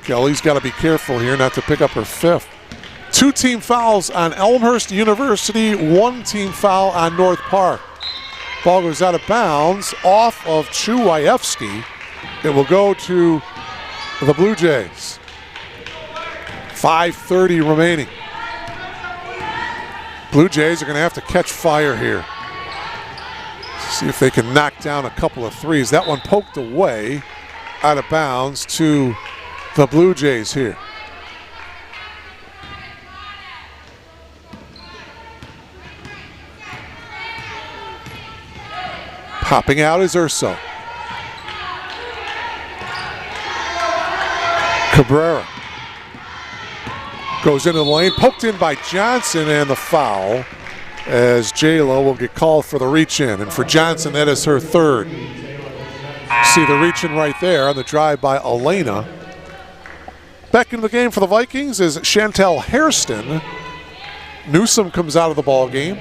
Speaker 2: Kelly's got to be careful here not to pick up her 5th. 2 team fouls on Elmhurst University, 1 team foul on North Park. Ball goes out of bounds off of Chuwajewski. It will go to the Blue Jays. 5:30 remaining. Blue Jays are going to have to catch fire here. See if they can knock down a couple of threes. That one poked away out of bounds to the Blue Jays here. Popping out is Urso. Cabrera goes into the lane, poked in by Johnson, and the foul as J-Lo will get called for the reach in. And for Johnson, that is her 3rd. See the reach in right there on the drive by Elena. Back into the game for the Vikings is Chantel Hairston. Newsom comes out of the ball game.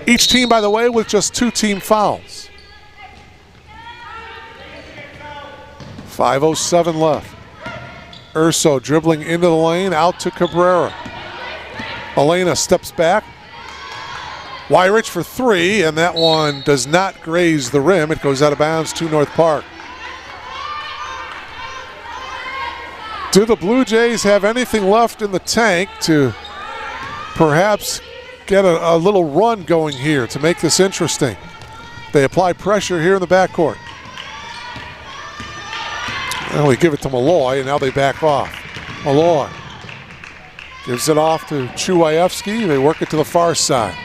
Speaker 2: Each team, by the way, with just 2 team fouls. 5:07 left. Urso dribbling into the lane, out to Cabrera. Elena steps back. Wyrich for 3, and that one does not graze the rim. It goes out of bounds to North Park. Do the Blue Jays have anything left in the tank to perhaps get a little run going here to make this interesting? They apply pressure here in the backcourt. Well, we give it to Malloy, and now they back off. Malloy gives it off to Chuwajewski. They work it to the far side.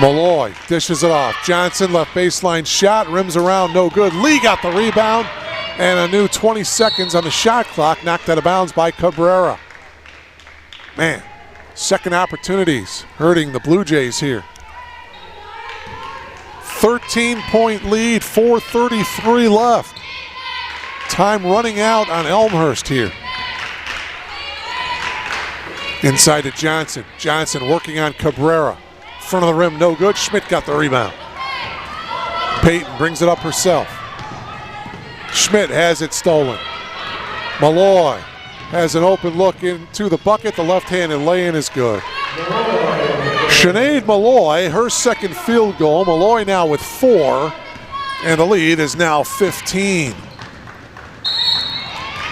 Speaker 2: Malloy dishes it off. Johnson, left baseline shot, rims around, no good. Lee got the rebound, and a new 20 seconds on the shot clock, knocked out of bounds by Cabrera. Man, second opportunities hurting the Blue Jays here. 13-point lead, 4:33 left. Time running out on Elmhurst here. Inside to Johnson. Johnson working on Cabrera. Front of the rim, no good. Schmidt got the rebound. Payton brings it up herself. Schmidt has it stolen. Malloy has an open look into the bucket. The left-handed lay-in is good. Sinead Malloy, her 2nd field goal. Malloy now with 4, and the lead is now 15.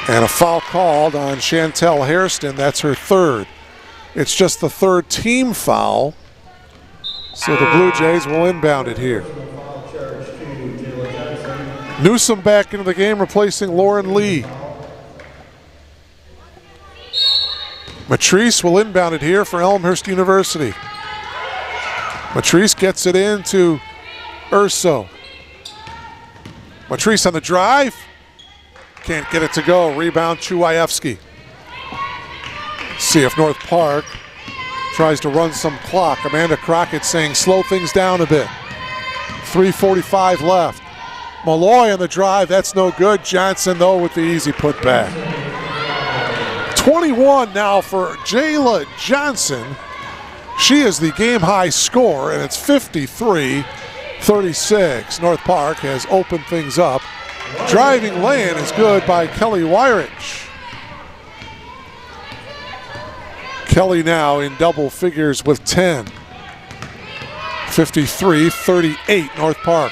Speaker 2: And a foul called on Chantel Hairston. That's her 3rd. It's just the 3rd team foul. So the Blue Jays will inbound it here. Newsom back into the game, replacing Lauren Lee. Matrice will inbound it here for Elmhurst University. Matrice gets it in to Urso. Matrice on the drive. Can't get it to go. Rebound, Chuwajewski. See if North Park tries to run some clock. Amanda Crockett saying slow things down a bit. 3:45 left. Malloy on the drive. That's no good. Johnson, though, with the easy putback. 21 now for Jayla Johnson. She is the game-high scorer, and it's 53-36. North Park has opened things up. Driving lane is good by Kelly Weirich. Kelly now in double figures with 10. 53-38 North Park.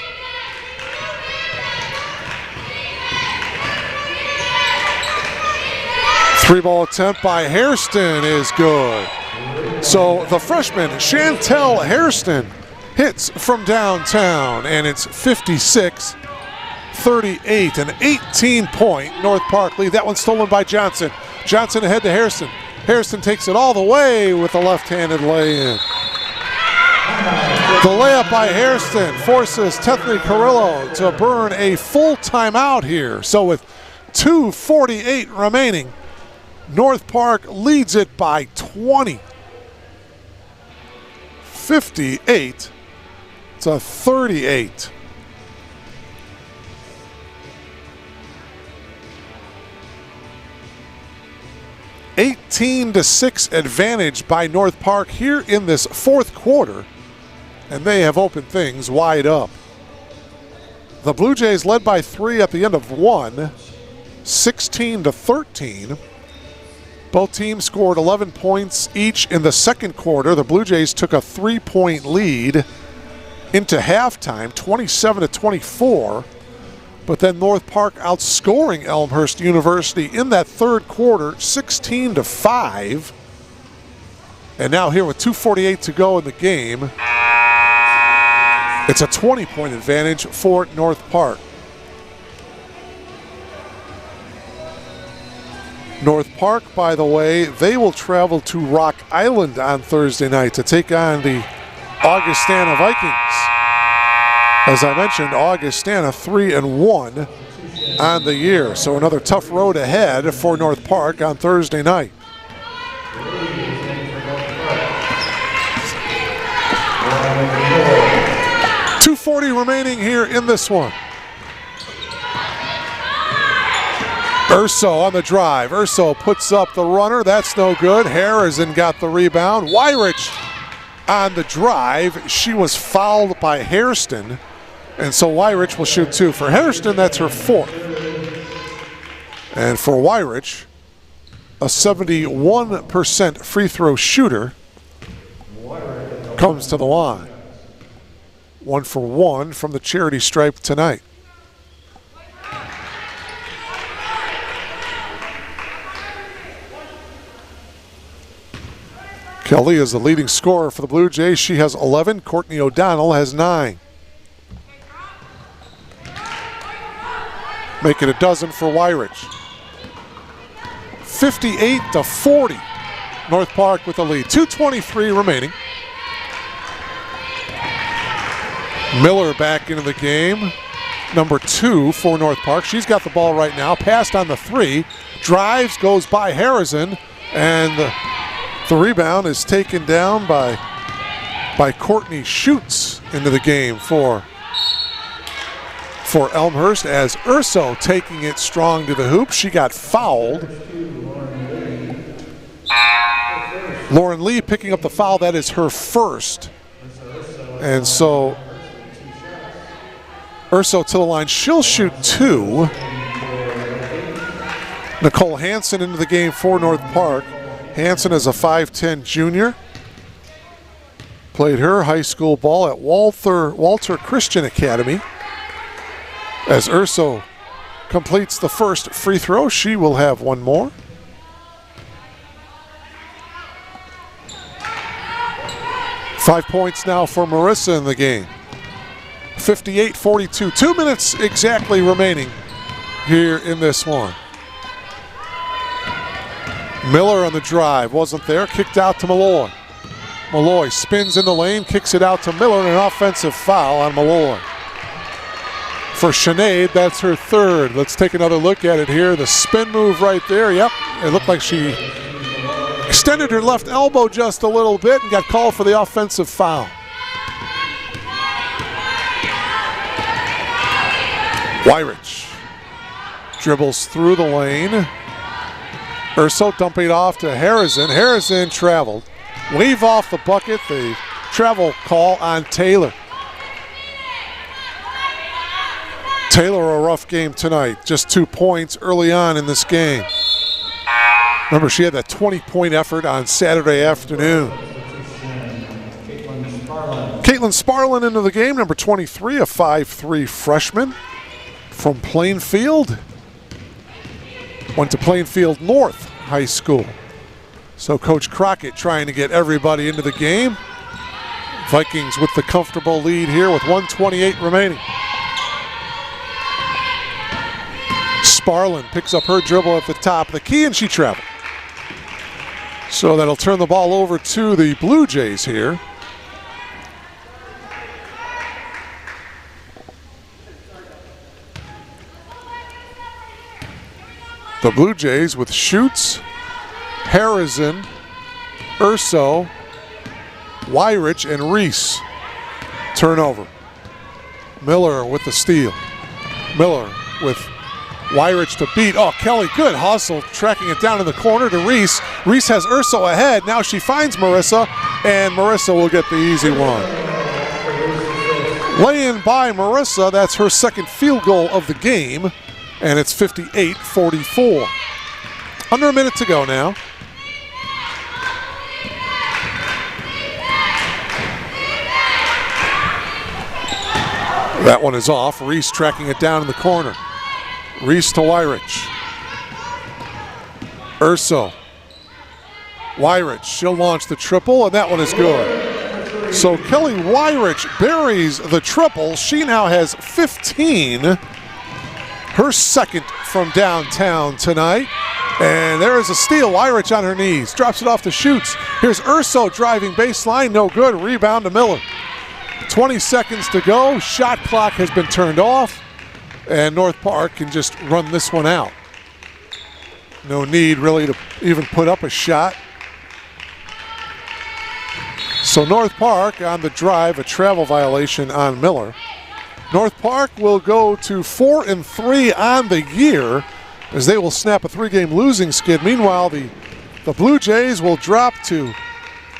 Speaker 2: Three-ball attempt by Hairston is good. So the freshman, Chantel Hairston, hits from downtown, and it's 56-38, an 18-point North Park lead. That one stolen by Johnson. Johnson ahead to Hairston. Hairston takes it all the way with a left-handed lay-in. The layup by Hairston forces Tethany Carrillo to burn a full timeout here. So with 2:48 remaining, North Park leads it by 20. 58-38. (18-6) advantage by North Park here in this fourth quarter, and they have opened things wide up. The Blue Jays led by 3 at the end of one, 16-13. Both teams scored 11 points each in the second quarter. The Blue Jays took a 3-point lead into halftime, 27-24. But then North Park outscoring Elmhurst University in that third quarter, 16-5. And now here with 2:48 to go in the game, it's a 20-point advantage for North Park. North Park, by the way, they will travel to Rock Island on Thursday night to take on the Augustana Vikings. As I mentioned, Augustana 3-1 on the year, so another tough road ahead for North Park on Thursday night. .240 remaining here in this one. Urso on the drive. Urso puts up the runner. That's no good. Harrison got the rebound. Weirich on the drive. She was fouled by Hairston, and so Weirich will shoot 2. For Hairston, that's her 4th. And for Weirich, a 71% free throw shooter comes to the line. 1 for 1 from the charity stripe tonight. Kelly is the leading scorer for the Blue Jays. She has 11. Courtney O'Donnell has 9. Make it a dozen for Weirich. 58-40. North Park with the lead. 2:23 remaining. Miller back into the game. Number 2 for North Park. She's got the ball right now. Passed on the 3. Drives, goes by Harrison, and the rebound is taken down by Courtney Schutz into the game for Elmhurst, as Urso taking it strong to the hoop. She got fouled. Lauren Lee picking up the foul. That is her first. And so Urso to the line. She'll shoot 2. Nicole Hansen into the game for North Park. Hansen is a 5'10 junior. Played her high school ball at Walter Christian Academy. As Urso completes the first free throw, she will have one more. Five points now for Marissa in the game. 58-42. 2 minutes exactly remaining here in this one. Miller on the drive, wasn't there, kicked out to Malloy. Malloy spins in the lane, kicks it out to Miller, and an offensive foul on Malloy. for Sinead. That's her third. Let's take another look at it here. The spin move right there. Yep, it looked like she extended her left elbow just a little bit and got called for the offensive foul. Weirich dribbles through the lane. Urso dumping it off to Harrison. Harrison traveled. Wave off the bucket. The travel call on Taylor. Taylor, a rough game tonight. Just 2 points early on in this game. Remember, she had that 20-point effort on Saturday afternoon. Caitlin Sparlin into the game, number 23, a 5'3" freshman from Plainfield. Went to Plainfield North High School. So Coach Crockett trying to get everybody into the game. Vikings with the comfortable lead here with 1:28 remaining. Sparlin picks up her dribble at the top of the key and she traveled. So that'll turn the ball over to the Blue Jays here. The Blue Jays with Schutz, Harrison, Urso, Weirich, and Reese. Turnover. Miller with the steal. Miller with Weirich to beat. Oh, Kelly, good hustle, tracking it down in the corner to Reese. Reese has Urso ahead. Now she finds Marissa, and Marissa will get the easy one. Lay-in by Marissa. That's her second field goal of the game, and it's 58-44. Under a minute to go now. That one is off. Reese tracking it down in the corner. Reese to Weirich. Urso. Weirich, she'll launch the triple, and that one is good. So Kelly Weirich buries the triple. She now has 15. Her second from downtown tonight. And there is a steal. Weirich on her knees. Drops it off to Schutz. Here's Urso driving baseline. No good. Rebound to Miller. 20 seconds to go. Shot clock has been turned off. And North Park can just run this one out. No need really to even put up a shot. So North Park on the drive, a travel violation on Miller. North Park will go to 4-3 on the year as they will snap a 3-game losing skid. Meanwhile, the Blue Jays will drop to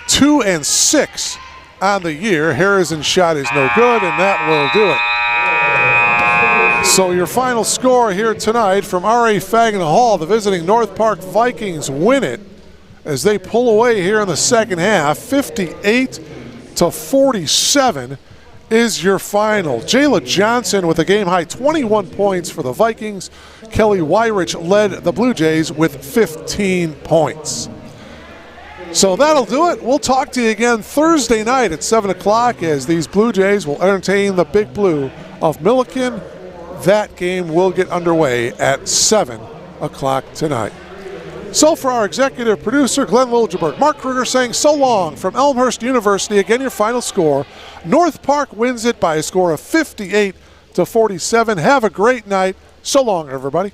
Speaker 2: 2-6 on the year. Harrison's shot is no good, and that will do it. So your final score here tonight from R.A. Fagin Hall, the visiting North Park Vikings win it as they pull away here in the second half. 58-47 is your final. Jayla Johnson with a game-high 21 points for the Vikings. Kelly Weirich led the Blue Jays with 15 points. So that'll do it. We'll talk to you again Thursday night at 7 o'clock as these Blue Jays will entertain the Big Blue of Milliken. That game will get underway at 7 o'clock tonight. So for our executive producer, Glenn Liljeberg, Mark Kruger saying so long from Elmhurst University. Again, your final score. North Park wins it by a score of 58-47. Have a great night. So long, everybody.